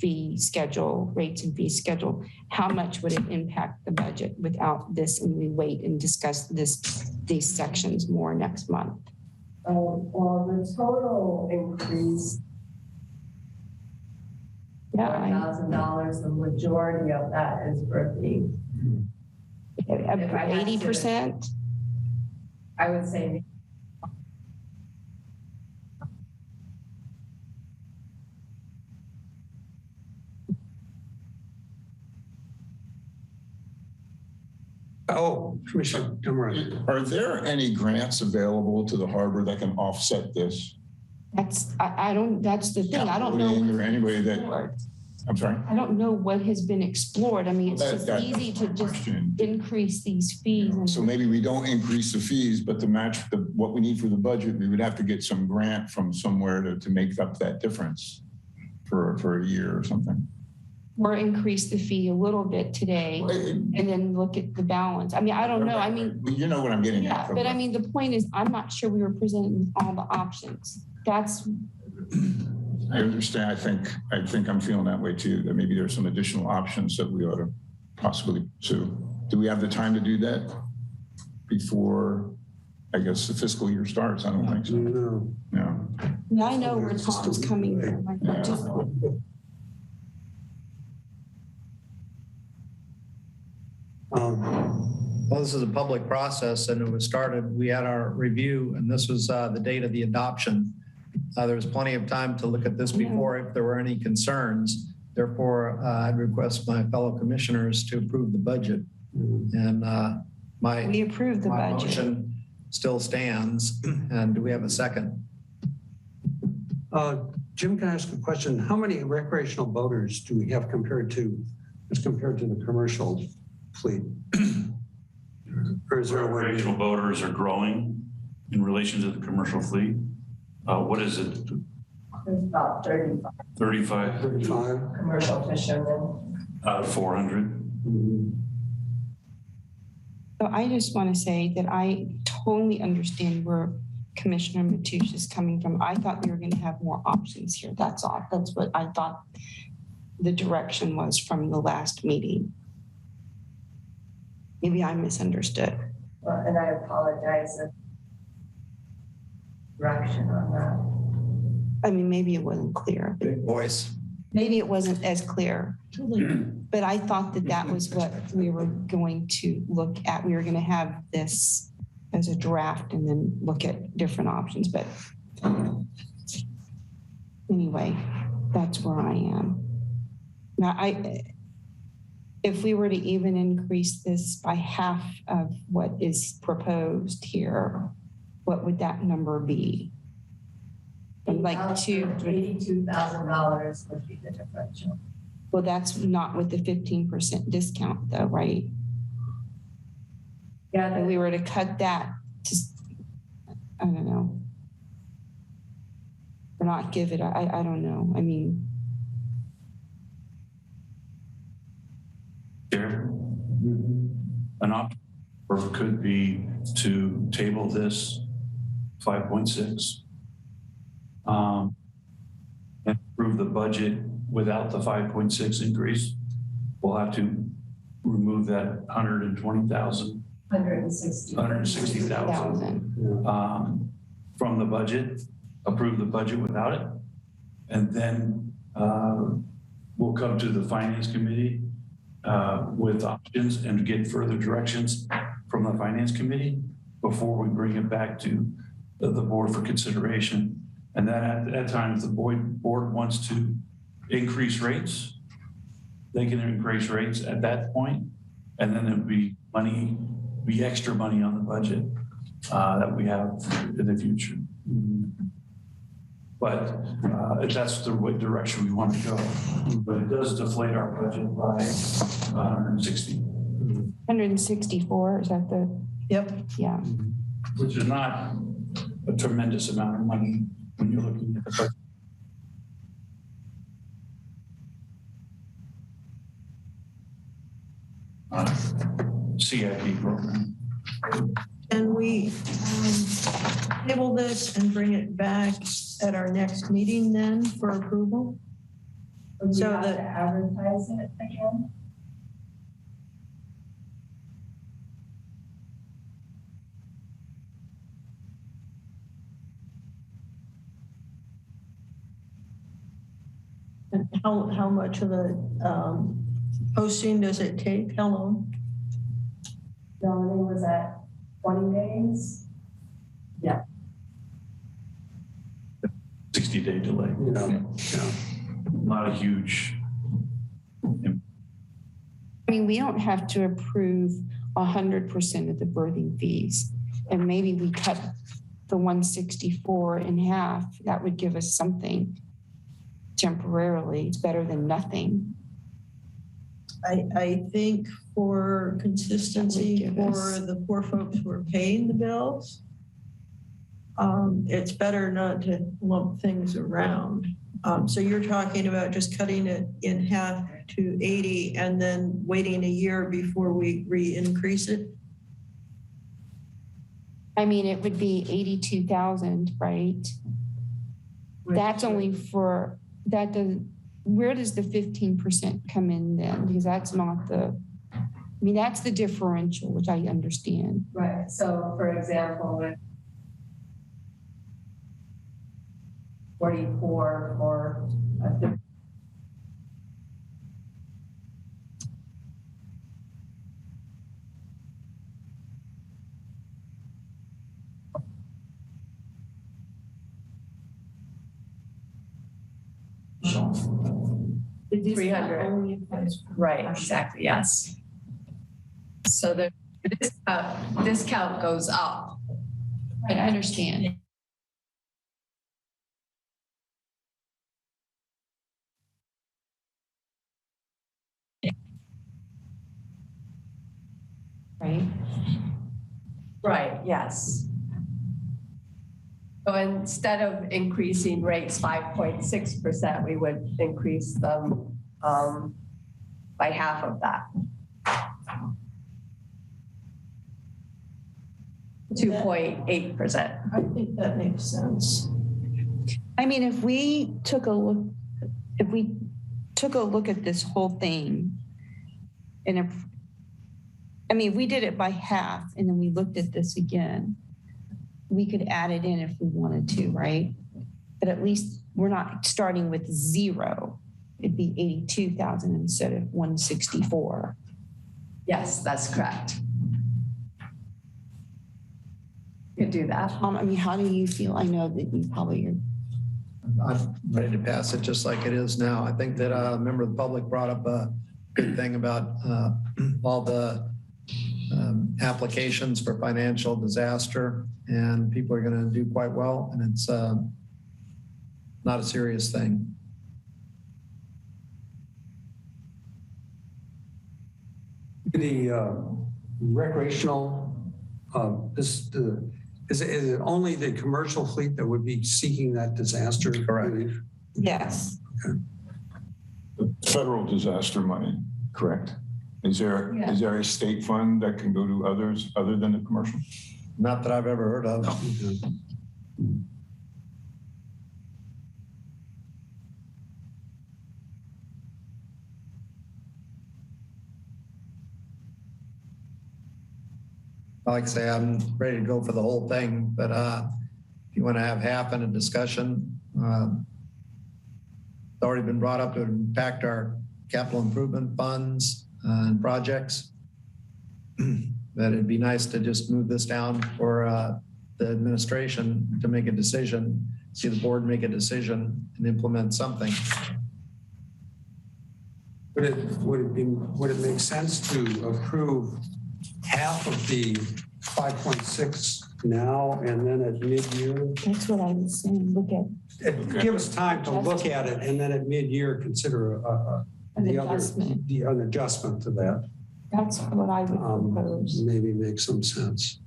fee schedule, rates and fee schedule, how much would it impact the budget without this? And we wait and discuss these sections more next month. Well, the total increase, $1,000, the majority of that is for the 80%? I would say Oh, Commissioner Dummer. Are there any grants available to the harbor that can offset this? I don't, that's the thing. I don't know. Or any way that, I'm sorry? I don't know what has been explored. I mean, it's just easy to just increase these fees. So maybe we don't increase the fees, but to match what we need for the budget, we would have to get some grant from somewhere to make up that difference for a year or something. Or increase the fee a little bit today and then look at the balance. I mean, I don't know. I mean, you know what I'm getting at. Yeah, but I mean, the point is, I'm not sure we were presented with all the options. That's. I understand. I think I'm feeling that way too, that maybe there's some additional options that we ought to possibly pursue. Do we have the time to do that before, I guess, the fiscal year starts? I don't think so. No. No. Yeah, I know where Tom's coming from. Well, this is a public process and it was started, we had our review and this was the date of the adoption. There was plenty of time to look at this before if there were any concerns. Therefore, I'd request my fellow commissioners to approve the budget. And we approved the budget. Motion still stands. And do we have a second? Jim, can I ask a question? How many recreational boaters do we have as compared to the commercial fleet? Or is there a way? Recreational boaters are growing in relation to the commercial fleet. What is it? there's about 35. 35? 35. Commercial fishermen. 400. So I just want to say that I totally understand where Commissioner Mateusz is coming from. I thought we were going to have more options here. That's all. That's what I thought the direction was from the last meeting. Maybe I misunderstood. And I apologize for direction on that. I mean, maybe it wasn't clear. Big voice. Maybe it wasn't as clear. But I thought that that was what we were going to look at. We were going to have this as a draft and then look at different options. But anyway, that's where I am. Now, if we were to even increase this by half of what is proposed here, what would that number be? Like $82,000 would be the differential. Well, that's not with the 15% discount though, right? Yeah. If we were to cut that, just, I don't know. Or not give it, I don't know. I mean. Chair, an option could be to table this 5.6 and approve the budget without the 5.6 increase. We'll have to remove that 120,000. 160,000 from the budget, approve the budget without it. And then we'll come to the Finance Committee with options and get further directions from the Finance Committee before we bring it back to the board for consideration. And then at that time, if the board wants to increase rates, they can increase rates at that point, and then there'll be extra money on the budget that we have in the future. But that's the direction we want to go. But it does deflate our budget by 160. 164, is that the? Yep. Yeah. Which is not a tremendous amount of money when you're looking at the budget. CIP program. Can we table this and bring it back at our next meeting then for approval? Would we So have the- to advertise it again? And how much of a posting does it take? How long? Melanie was at 20 days. 60-day delay. Yeah. Not a huge. I mean, we don't have to approve 100% of the birthing fees. And maybe we cut the 164 in half. That would give us something temporarily. It's better than nothing. I think for consistency That would give for us- the poor folks who are paying the bills, it's better not to lump things around. So you're talking about just cutting it in half to 80 and then waiting a year before we re-increase it? I mean, it would be 82,000, right? That's only for, that doesn't, where does the 15% come in then? Because that's not the, I mean, that's the differential, which I understand. Right. So for example, with 44 for a The discount 300. only applies- Right, exactly, yes. So the discount goes up. Right, I understand. Right? Right, yes. So instead of increasing rates 5.6%, we would increase them by half of that. 2.8%. I think that makes sense. I mean, if we took a look at this whole thing and if we did it by half and then we looked at this again, we could add it in if we wanted to, right? But at least we're not starting with zero. It'd be 82,000 instead of 164. Yes, that's correct. You could do that. I mean, how do you feel? I know that you probably are. I'm ready to pass it just like it is now. I think that a member of the public brought up a good thing about all the applications for financial disaster, and people are going to do quite well, and it's not a serious thing. The recreational, is it only the commercial fleet that would be seeking that disaster relief? Yes. Federal disaster money, correct? Is there a state fund that can go to others other than the commercial? Not that I've ever heard of. Like I say, I'm ready to go for the whole thing, but if you want to have half in a discussion, it's already been brought up to impact our capital improvement funds and projects. That it'd be nice to just move this down for the administration to make a decision, see the board make a decision and implement something. Would it make sense to approve half of the 5.6 now and then at mid-year? That's what I was saying. Look at Give us time to look at it and then at mid-year consider an adjustment. an adjustment to that. That's what I would propose. Maybe make some sense.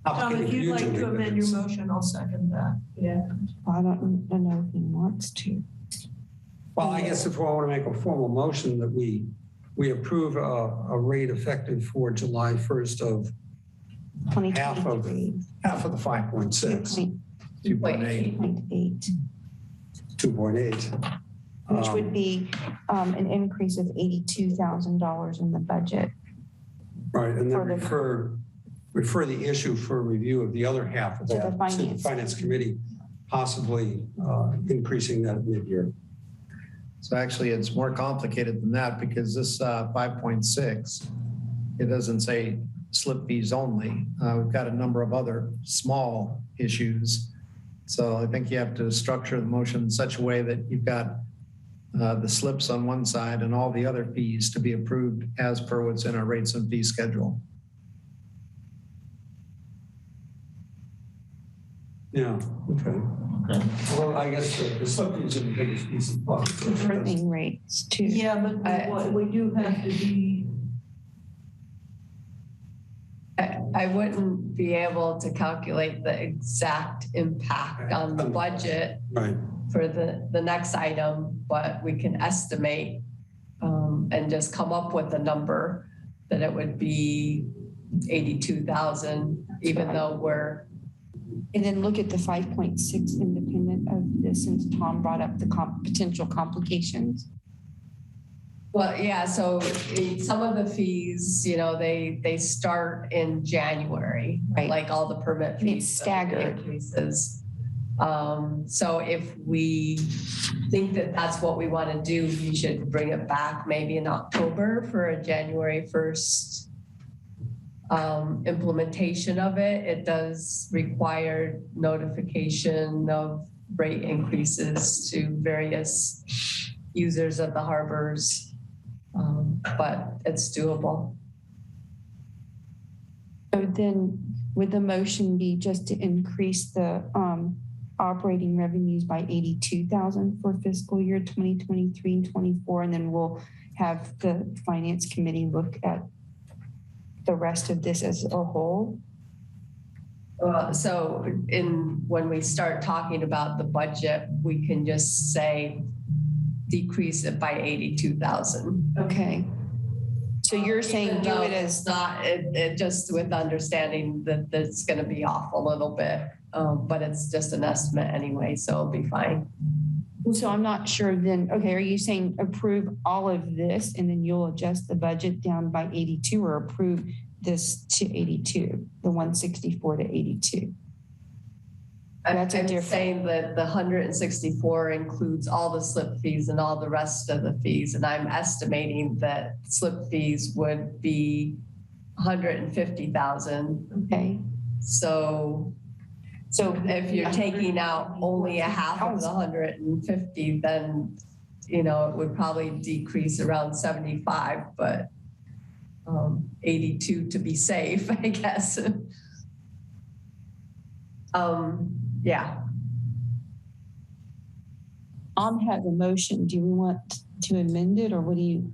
Tom, if you'd like to amend your motion, I'll second that. Yeah. I don't know if he wants to. Well, I guess if we want to make a formal motion that we approve a rate effective for July 1st of half of 2023. the 5.6. 2.8. 2.8. 2.8. which would be an increase of $82,000 in the budget. Right, and then For refer the issue for review of the other half of To the that to the finance. Finance Committee, possibly increasing that mid-year. So actually, it's more complicated than that because this 5.6, it doesn't say slip fees only. We've got a number of other small issues. So I think you have to structure the motion in such a way that you've got the slips on one side and all the other fees to be approved as per what's in our rates and fee schedule. Yeah, okay. Well, I guess the slip fees are the biggest piece of part. Trimming rates too. Yeah, but we do have to be. I wouldn't be able to calculate the exact impact on the budget Right. for the next item, but we can estimate and just come up with a number that it would be 82,000, even though we're. And then look at the 5.6 independent of this, since Tom brought up the potential complications. Well, yeah, so some of the fees, you know, they start in January, Right. like all the permit And it's fees. staggered. Increases. So if we think that that's what we want to do, we should bring it back maybe in October for a January 1st implementation of it. It does require notification of rate increases to various users of the harbors. But it's doable. So then would the motion be just to increase the operating revenues by 82,000 for fiscal year 2023 and 24, and then we'll have the Finance Committee look at the rest of this as a whole? So when we start talking about the budget, we can just say decrease it by 82,000. Okay. So you're saying do it as not it just with understanding that it's going to be off a little bit, but it's just an estimate anyway, so it'll be fine. So I'm not sure then, okay, are you saying approve all of this and then you'll adjust the budget down by 82, or approve this to 82, the 164 to 82? That's I'm saying that the 164 includes all the slip fees and all the rest of the fees. And I'm estimating that slip fees would be 150,000. Okay. So if you're taking out only a half of the 150, then, you know, it would probably decrease around 75, but 82 to be safe, I guess. Yeah. Has a motion. Do we want to amend it, or what do you?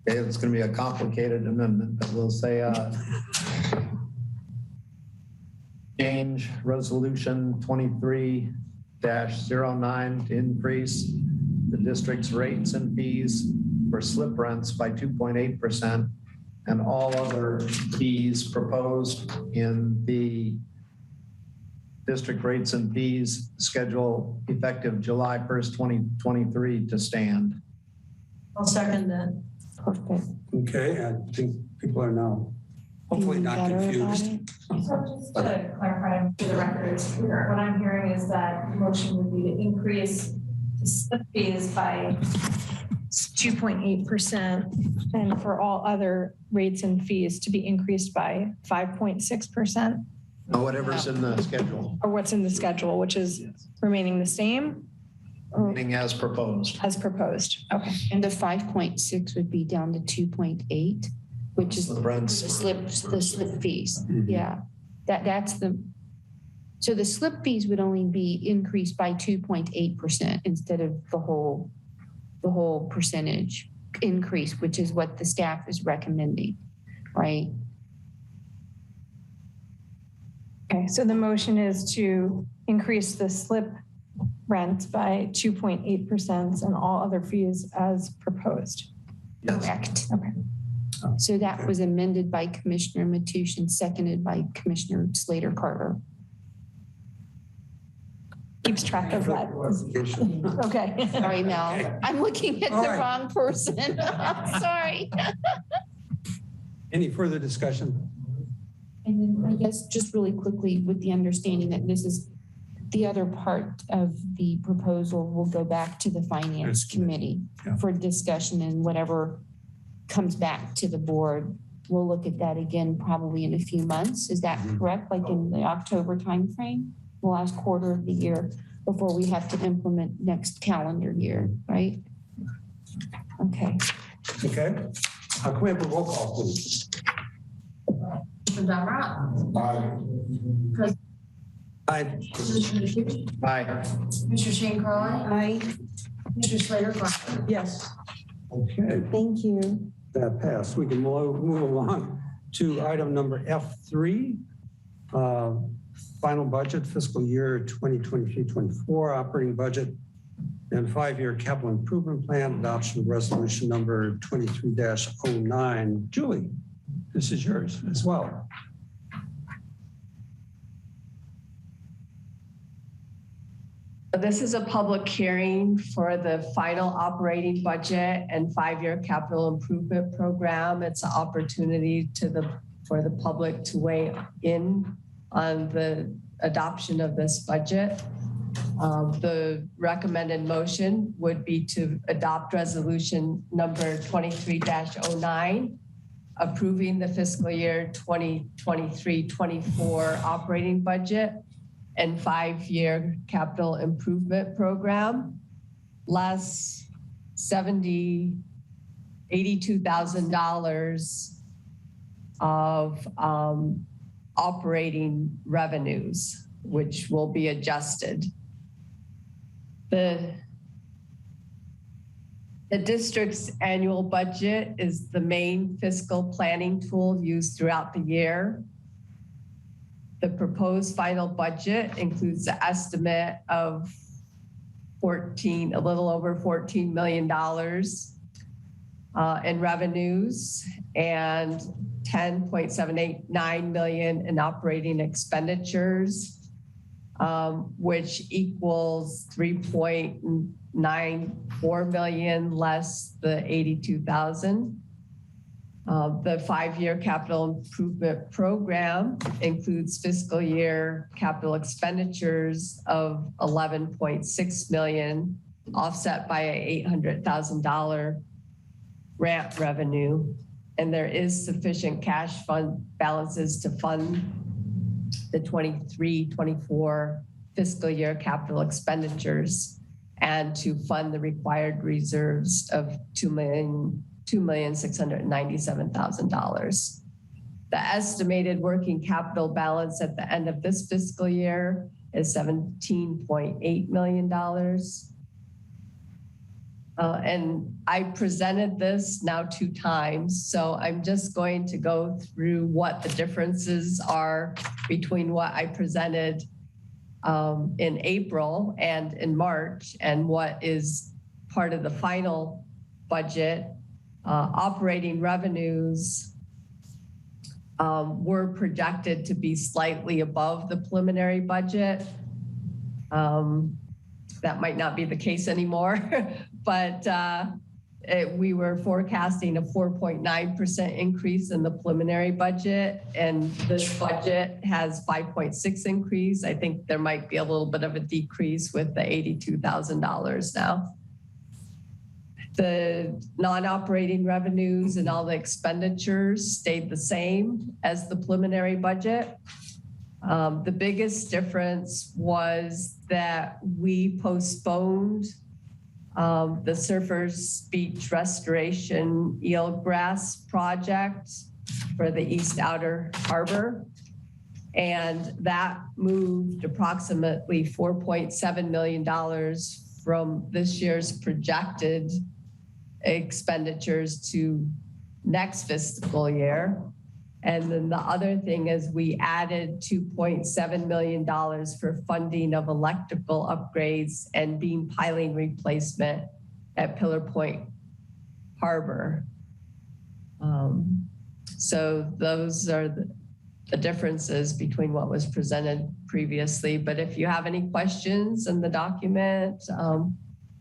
Okay, it's going to be a complicated amendment, but we'll say change resolution 23-09 to increase the district's rates and fees for slip rents by 2.8% and all other fees proposed in the district rates and fees schedule effective July 1st, 2023 to stand. I'll second that. Perfect. Okay, I think people are now hopefully not confused. So just to clarify for the records, what I'm hearing is that the motion would be to increase the slip fees by 2.8%, and for all other rates and fees to be increased by 5.6%. Whatever's in the schedule, Or what's in the schedule, which is remaining the same meaning as proposed. as proposed. Okay. And the 5.6 would be down to 2.8, which is Slip rents. the slip fees. Mhm. Yeah, that's the. So the slip fees would only be increased by 2.8% instead of the whole percentage increase, which is what the staff is recommending, right? Okay, so the motion is to increase the slip rent by 2.8% and all other fees as proposed. Correct. Okay. So that was amended by Commissioner Mateusz and seconded by Commissioner Slater Carter. keeps track of that. Okay. Sorry, Mel. I'm looking at All the right. wrong person. Sorry. Any further discussion? And then I guess just really quickly, with the understanding that this is the other part of the proposal will go back to the finance committee for discussion, and whatever comes back to the board, we'll look at that again probably in a few months. Is that correct? Like in the October timeframe, the last quarter of the year, before we have to implement next calendar year, right? Okay. Okay. Can we have a roll call, please? Commissioner Dunlap. Aye. Commissioner Matthews. Aye. Commissioner Shane Crawley. Aye. Commissioner Slater Clark. Yes. Okay, Thank you. that passed. We can move along to item number F3. Final budget, fiscal year 2023-24 operating budget and 5-year capital improvement plan, adoption of resolution number 23-09. Julie, this is yours as well. This is a public hearing for the final operating budget and 5-year capital improvement program. It's an opportunity for the public to weigh in on the adoption of this budget. The recommended motion would be to adopt resolution number 23-09, approving the fiscal year 2023-24 operating budget and 5-year capital improvement program, less $82,000 of operating revenues, which will be adjusted. The district's annual budget is the main fiscal planning tool used throughout the year. The proposed final budget includes the estimate of a little over $14 million in revenues and $10.789 million in operating expenditures, which equals $3.94 million less the $82,000. The 5-year capital improvement program includes fiscal year capital expenditures of $11.6 million, offset by a $800,000 grant revenue. And there is sufficient cash fund balances to fund the 23-24 fiscal year capital expenditures and to fund the required reserves of $2,697,000. The estimated working capital balance at the end of this fiscal year is $17.8 million. And I presented this now 2 times, so I'm just going to go through what the differences are between what I presented in April and in March and what is part of the final budget. Operating revenues were projected to be slightly above the preliminary budget. That might not be the case anymore, but we were forecasting a 4.9% increase in the preliminary budget, and this budget has 5.6 increase. I think there might be a little bit of a decrease with the $82,000 now. The non-operating revenues and all the expenditures stayed the same as the preliminary budget. The biggest difference was that we postponed the Surfers Beach Restoration eelgrass project for the East Outer Harbor. And that moved approximately $4.7 million from this year's projected expenditures to next fiscal year. And then the other thing is we added $2.7 million for funding of electrical upgrades and beam piling replacement at Pillar Point Harbor. So those are the differences between what was presented previously. But if you have any questions in the document,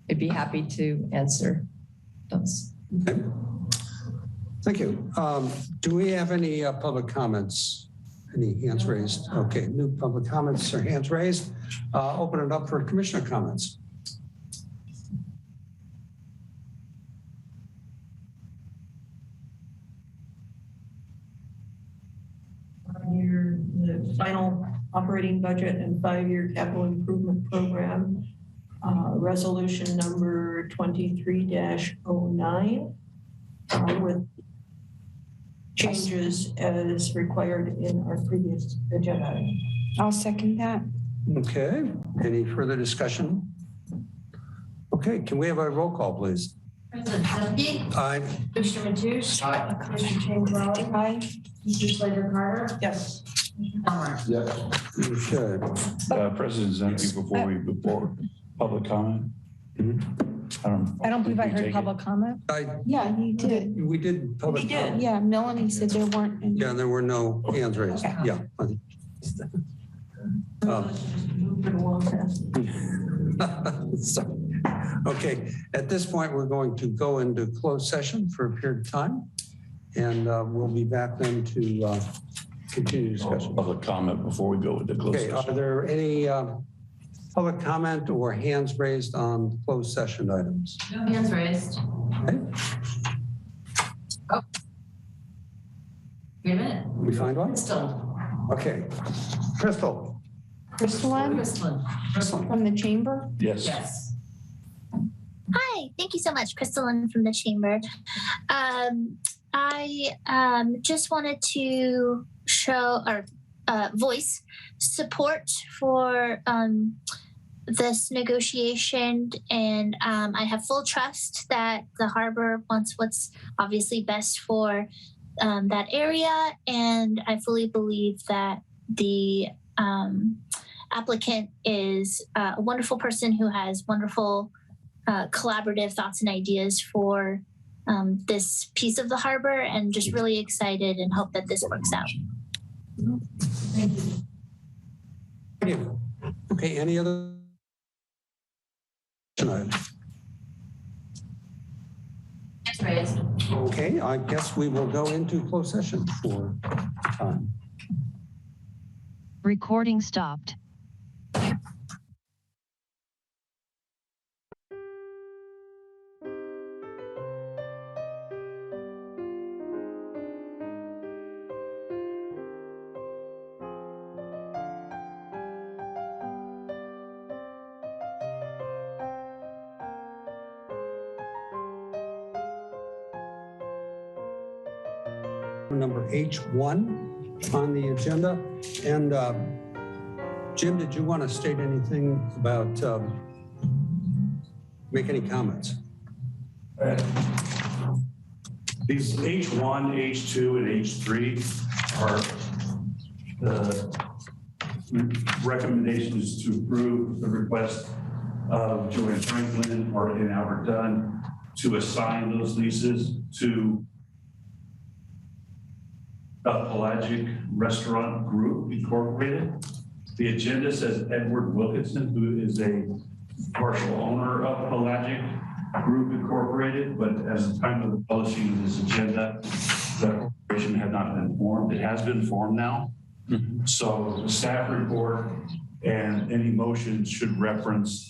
I'd be happy to answer those. Okay. Thank you. Do we have any public comments? Any hands raised? Okay, new public comments or hands raised. Open it up for commissioner comments. The final operating budget and 5-year capital improvement program, resolution number 23-09, with changes as required in our previous agenda. I'll second that. Okay, any further discussion? Okay, can we have a roll call, please? President Zemke. Aye. Commissioner Mateusz. Aye. Commissioner Shane Crowley. Aye. Commissioner Slater Carter. Yes. Commissioner Delmer. Okay. President Zemke, before we move forward, public comment? I don't believe I heard public comment. Yeah, you did. We did public. We did. comment. Yeah, Melanie said there weren't any. Yeah, there were no hands raised. Okay. Yeah. Move it along fast. So, okay, at this point, we're going to go into closed session for a period of time. And we'll be back then to continue discussion. Public comment before we go into closed Okay, session. are there any public comment or hands raised on closed session items? No hands raised. Okay. Oh. Wait a minute. We find one? Crystal. Okay. Crystal. Crystalline Crystal. from the chamber? Yes. Yes. Hi, thank you so much, Crystalline from the chamber. I just wanted to show or voice support for this negotiation, and I have full trust that the harbor wants what's obviously best for that area, and I fully believe that the applicant is a wonderful person who has wonderful collaborative thoughts and ideas for this piece of the harbor, and just really excited and hope that this works out. Thank you. Thank you. Okay, any other items? Hands raised. Okay, I guess we will go into closed session for time. Recording stopped. Number H1 on the agenda. And Jim, did you want to state anything about, make any comments? These H1, H2, and H3 are the recommendations to approve the request of Joanne Franklin and Albert Dunn to assign those leases to Pelagic Restaurant Group Incorporated. The agenda says Edward Wilkinson, who is a partial owner of Pelagic Group Incorporated, but as the time of the publishing of this agenda, the corporation had not been formed. It has been formed now. So the staff report and any motions should reference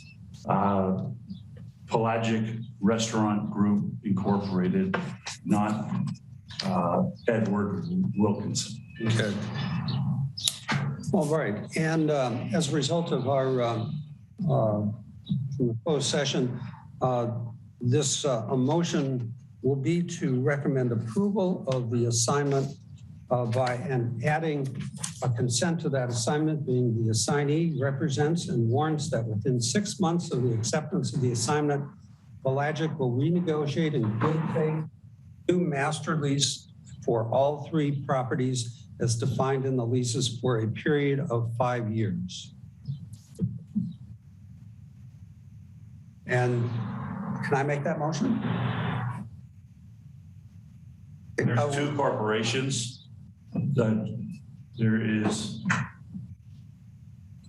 Pelagic Restaurant Group Incorporated, not Edward Wilkinson. Okay. All right. And as a result of our closed session, this a motion will be to recommend approval of the assignment and adding a consent to that assignment, being the assignee represents and warns that within 6 months of the acceptance of the assignment, Pelagic will renegotiate in good faith new master lease for all 3 properties as defined in the leases for a period of 5 years. And can I make that motion? There's 2 corporations that there is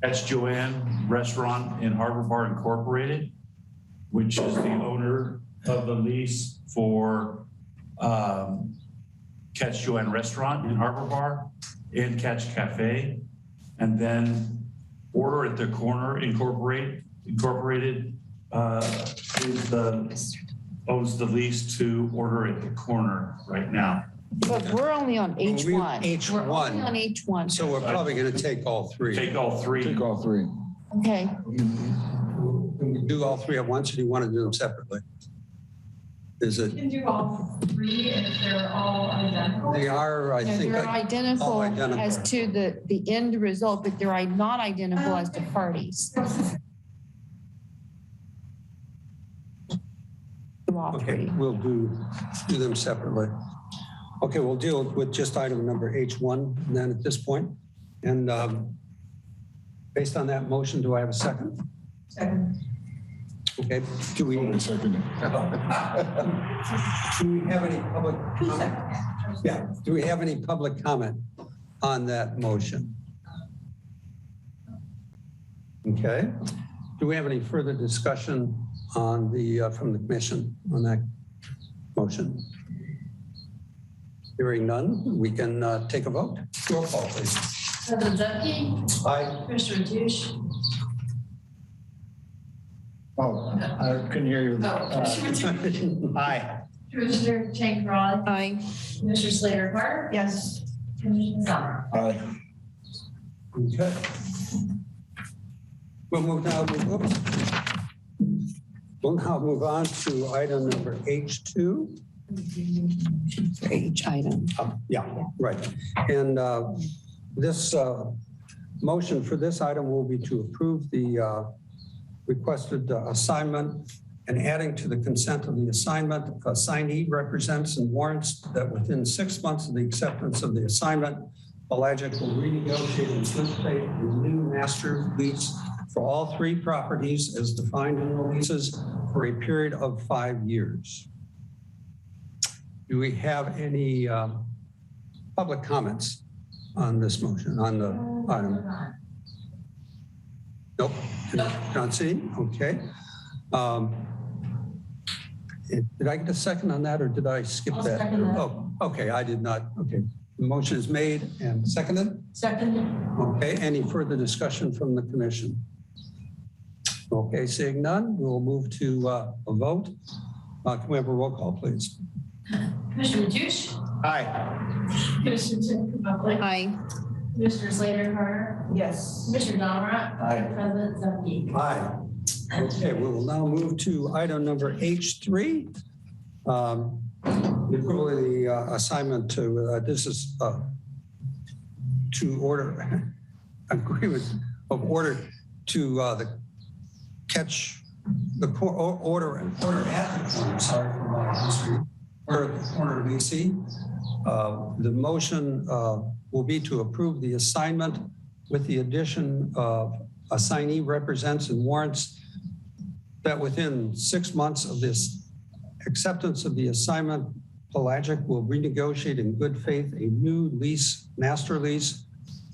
Catch Joanne Restaurant and Harbor Bar Incorporated, which is the owner of the lease for Catch Joanne Restaurant and Harbor Bar and Catch Cafe. And then Order at the Corner Incorporated owns the lease to Order at the Corner right now. But we're only on H1. We're only H1. on H1. So we're probably going to take all three. Take all three. Take all three. Okay. Can we do all three at once, or do you want to do them separately? Is it? You can do all three if they're all identical. They are, I think. They're identical all identical as to the end result, but they're not identical as to parties. Do all Okay, three. we'll do them separately. Okay, we'll deal with just item number H1 then at this point. And based on that motion, do I have a second? Second. Okay, do we have any public comment? Yeah, do we have any public comment on that motion? Okay, do we have any further discussion on the from the commission on that motion? Hearing none, we can take a vote. Roll call, please. President Zemke. Aye. Commissioner Mateusz. Oh, I couldn't hear you. Aye. Commissioner Chang Raleigh. Aye. Commissioner Slater Carter. Yes. Commissioner Summer. Aye. Okay. We'll move on to item number H2. For each item. Yeah, right. And this motion for this item will be to approve the requested assignment and adding to the consent of the assignment, assignee represents and warrants that within 6 months of the acceptance of the assignment, Pelagic will renegotiate in good faith the new master lease for all three properties as defined in the leases for a period of 5 years. Do we have any public comments on this motion, on the item? Nope, not seen, okay. Did I get a second on that or did I skip that? Second that. Oh, okay, I did not, okay. The motion is made and seconded? Second. Okay, any further discussion from the commission? Okay, seeing none, we'll move to a vote. Can we have a roll call, please? Commissioner Mateusz. Aye. Commissioner Buckley. Aye. Commissioner Slater Carter. Yes. Commissioner Donner. Aye. President Zemke. Aye. Okay, we will now move to item number H3. The approval of the assignment to, this is to order, agreement of order to the catch, the order at the corner, sorry for my history, order at the corner of BC. The motion will be to approve the assignment with the addition of assignee represents and warrants that within 6 months of this acceptance of the assignment, Pelagic will renegotiate in good faith a new lease, master lease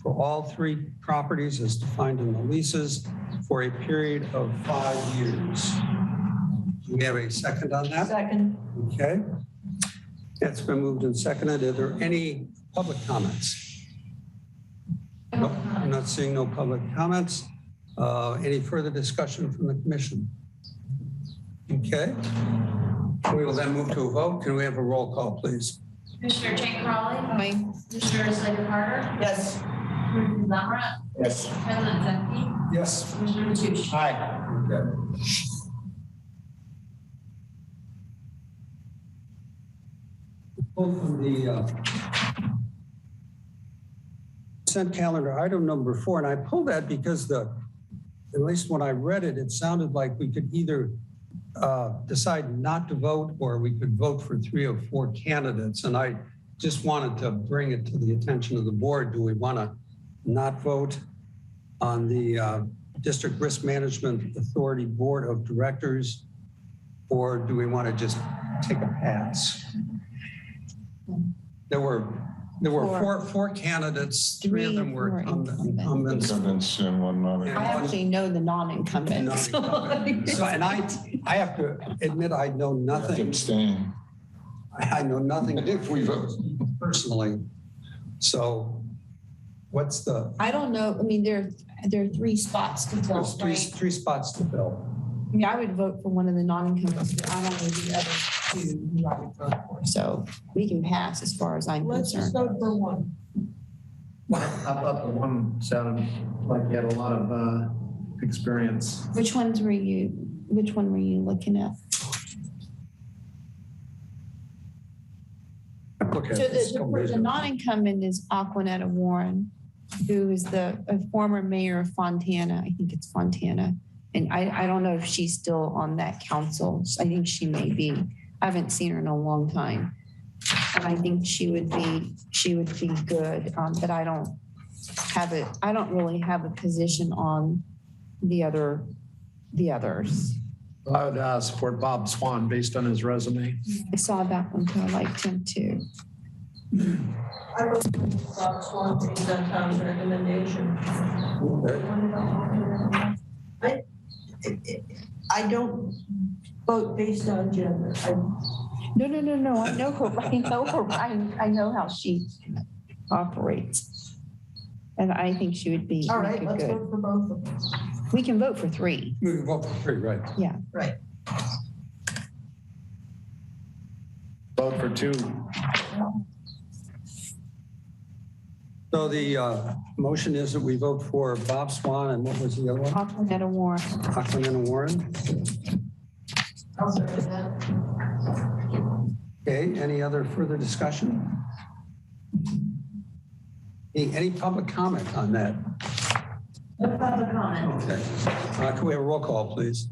for all three properties as defined in the leases for a period of 5 years. Do we have a second on that? Second. Okay. It's been moved and seconded. Are there any public comments? Nope, I'm not seeing no public comments. Any further discussion from the commission? Okay. We will then move to a vote. Can we have a roll call, please? Commissioner Chang Raleigh. Aye. Commissioner Slater Carter. Yes. Commissioner Donner. Yes. President Zemke. Yes. Commissioner Mateusz. Aye. Okay. Pull from the consent calendar, item number 4, and I pulled that because at least when I read it, it sounded like we could either decide not to vote or we could vote for 3 or 4 candidates. And I just wanted to bring it to the attention of the board. Do we want to not vote on the District Risk Management Authority Board of Directors, or do we want to just take a pass? There were There were four candidates. Three of them were incumbents. Incumbents and one non. I actually know the non-incumbents. So, and I have to admit, I know nothing. Abstain. I know nothing If we vote. personally. So what's the, I don't know. I mean, there are 3 spots to fill, there's right? three spots to fill. I mean, I would vote for one of the non-incumbents, but I don't know the other 2 who I would vote for. So we can pass as far as I'm Let's just concerned. vote for one. I thought the one sounded like you had a lot of experience. Which one were you looking at? Look at So this. the non-incumbent is Aquanetta Warren, who is a former mayor of Fontana. I think it's Fontana. And I don't know if she's still on that council. I think she may be. I haven't seen her in a long time. And I think she would be good. But I don't really have a position on the others. I would support Bob Swan based on his resume. I saw that one too. I liked him too. I was Bob Swan based on Tom's recommendation. I don't vote based on gender. No. I know her. I know how she operates. And I think she would be All right, good. let's vote for both of them. We can vote for 3. We can vote for 3, right? Yeah. Right. Vote for 2. So the motion is that we vote for Bob Swan and what was the other one? Aquanetta Warren. Aquanetta Warren. I'll second that. Okay, any other further discussion? Any public comment on that? No public comment. Okay. Can we have a roll call, please?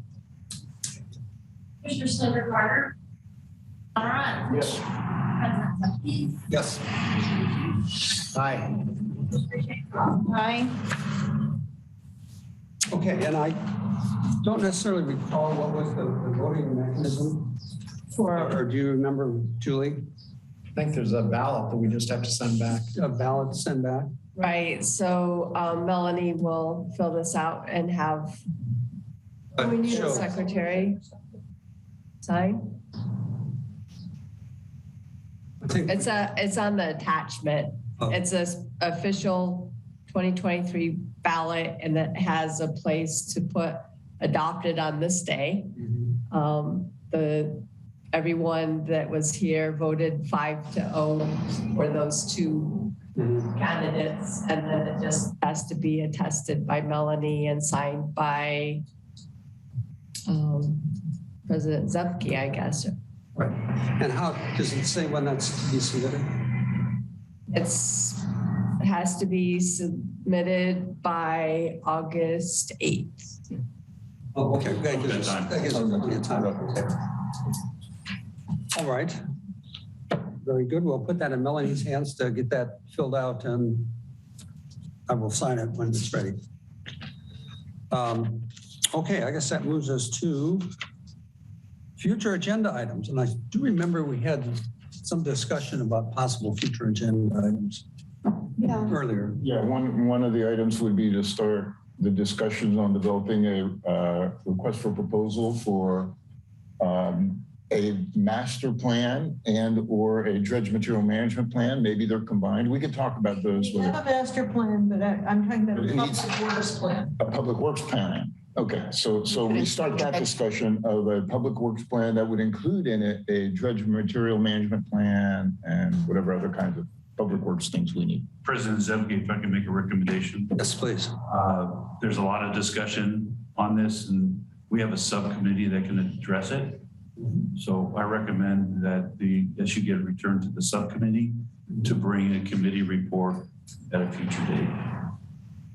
Commissioner Slender Carter. Monron. Yes. President Zupke. Yes. Aye. Aye. Okay, and I don't necessarily recall what was the voting mechanism or do you remember, Julie? I think there's a ballot that we just have to send back. A ballot to send back? Right, so Melanie will fill this out and have We need the a secretary sign. I think It's on the attachment. Oh. It's a official 2023 ballot and it has a place to put adopted on this day. Everyone that was here voted 5-0 for those 2 candidates. And then it just has to be attested by Melanie and signed by President Zupke, I guess. right. And how does it say when that's to be submitted? It has to be submitted by August 8th. Oh, okay. That gives us plenty of time. Okay. All right. Very good. We'll put that in Melanie's hands to get that filled out and I will sign it when it's ready. Okay, I guess that moves us to future agenda items. And I do remember we had some discussion about possible future agenda items earlier. Yeah, one of the items would be to start the discussions on developing a request for proposal for a master plan and or a dredge material management plan. Maybe they're combined. We could talk about those. We have a master plan, but I'm talking about a It needs- public works plan. A public works plan. Okay, so we start that discussion of a public works plan that would include in it a dredge material management plan and whatever other kinds of public works things we need. President Zemke, if I can make a recommendation. Yes, please. There's a lot of discussion on this and we have a subcommittee that can address it. So I recommend that that should get returned to the subcommittee to bring a committee report at a future date.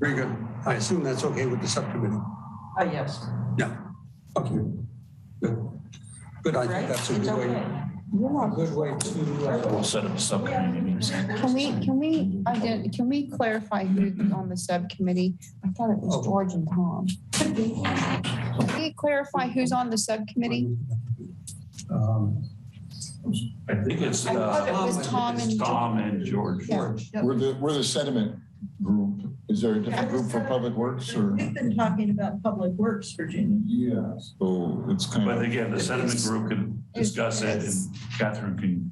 Very good. I assume that's okay with the subcommittee. Yes. Yeah. Okay. Good. Good. I think that's a good way. A good way to. We'll set up a subcommittee meeting. Can we clarify who's on the subcommittee? I thought it was George and Tom. Can we clarify who's on the subcommittee? I think it's I thought it was Tom and Tom and George. Yeah. We're the sediment group. Is there a different group for Public Works or? We've been talking about Public Works, Virginia. Yeah, so it's kind But of. again, the sediment group can discuss it and Catherine can.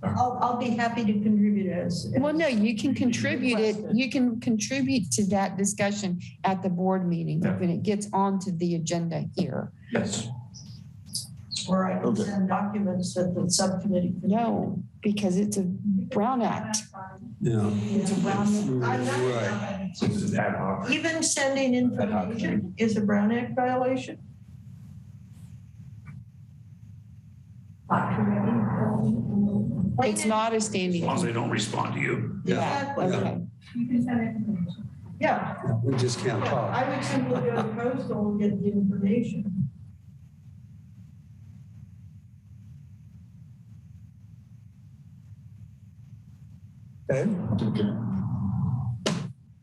I'll be happy to contribute as. Well, no, you can contribute it. You can contribute to that discussion at the board meeting Yeah. when it gets onto the agenda here. Yes. Or I can Okay. send documents that the subcommittee. can- No, because it's a Brown Act. Yeah. It's a Brown. Right. It's ad hoc. Even sending information is a Brown Act violation? It's not a As standing. long as they don't respond to you. Yeah, okay. You can send information. Yeah, We just can't talk. I would simply go to coastal and get the information. Okay. Okay. Are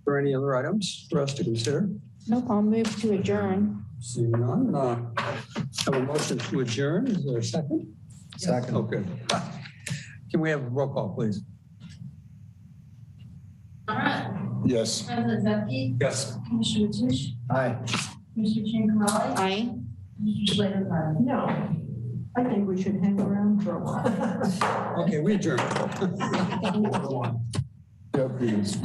there any other items for us to consider? Nope, I'll move to adjourn. Seeing none, have a motion to adjourn. Is there a second? Second. Okay. Can we have a roll call, please? Conrad, Yes. President Zepke, Yes. Commissioner Tush, Aye. Commissioner Chinkarelli, Aye. Commissioner Blair. No, I think we should hang around for a while. Okay, we adjourn. Yeah, please.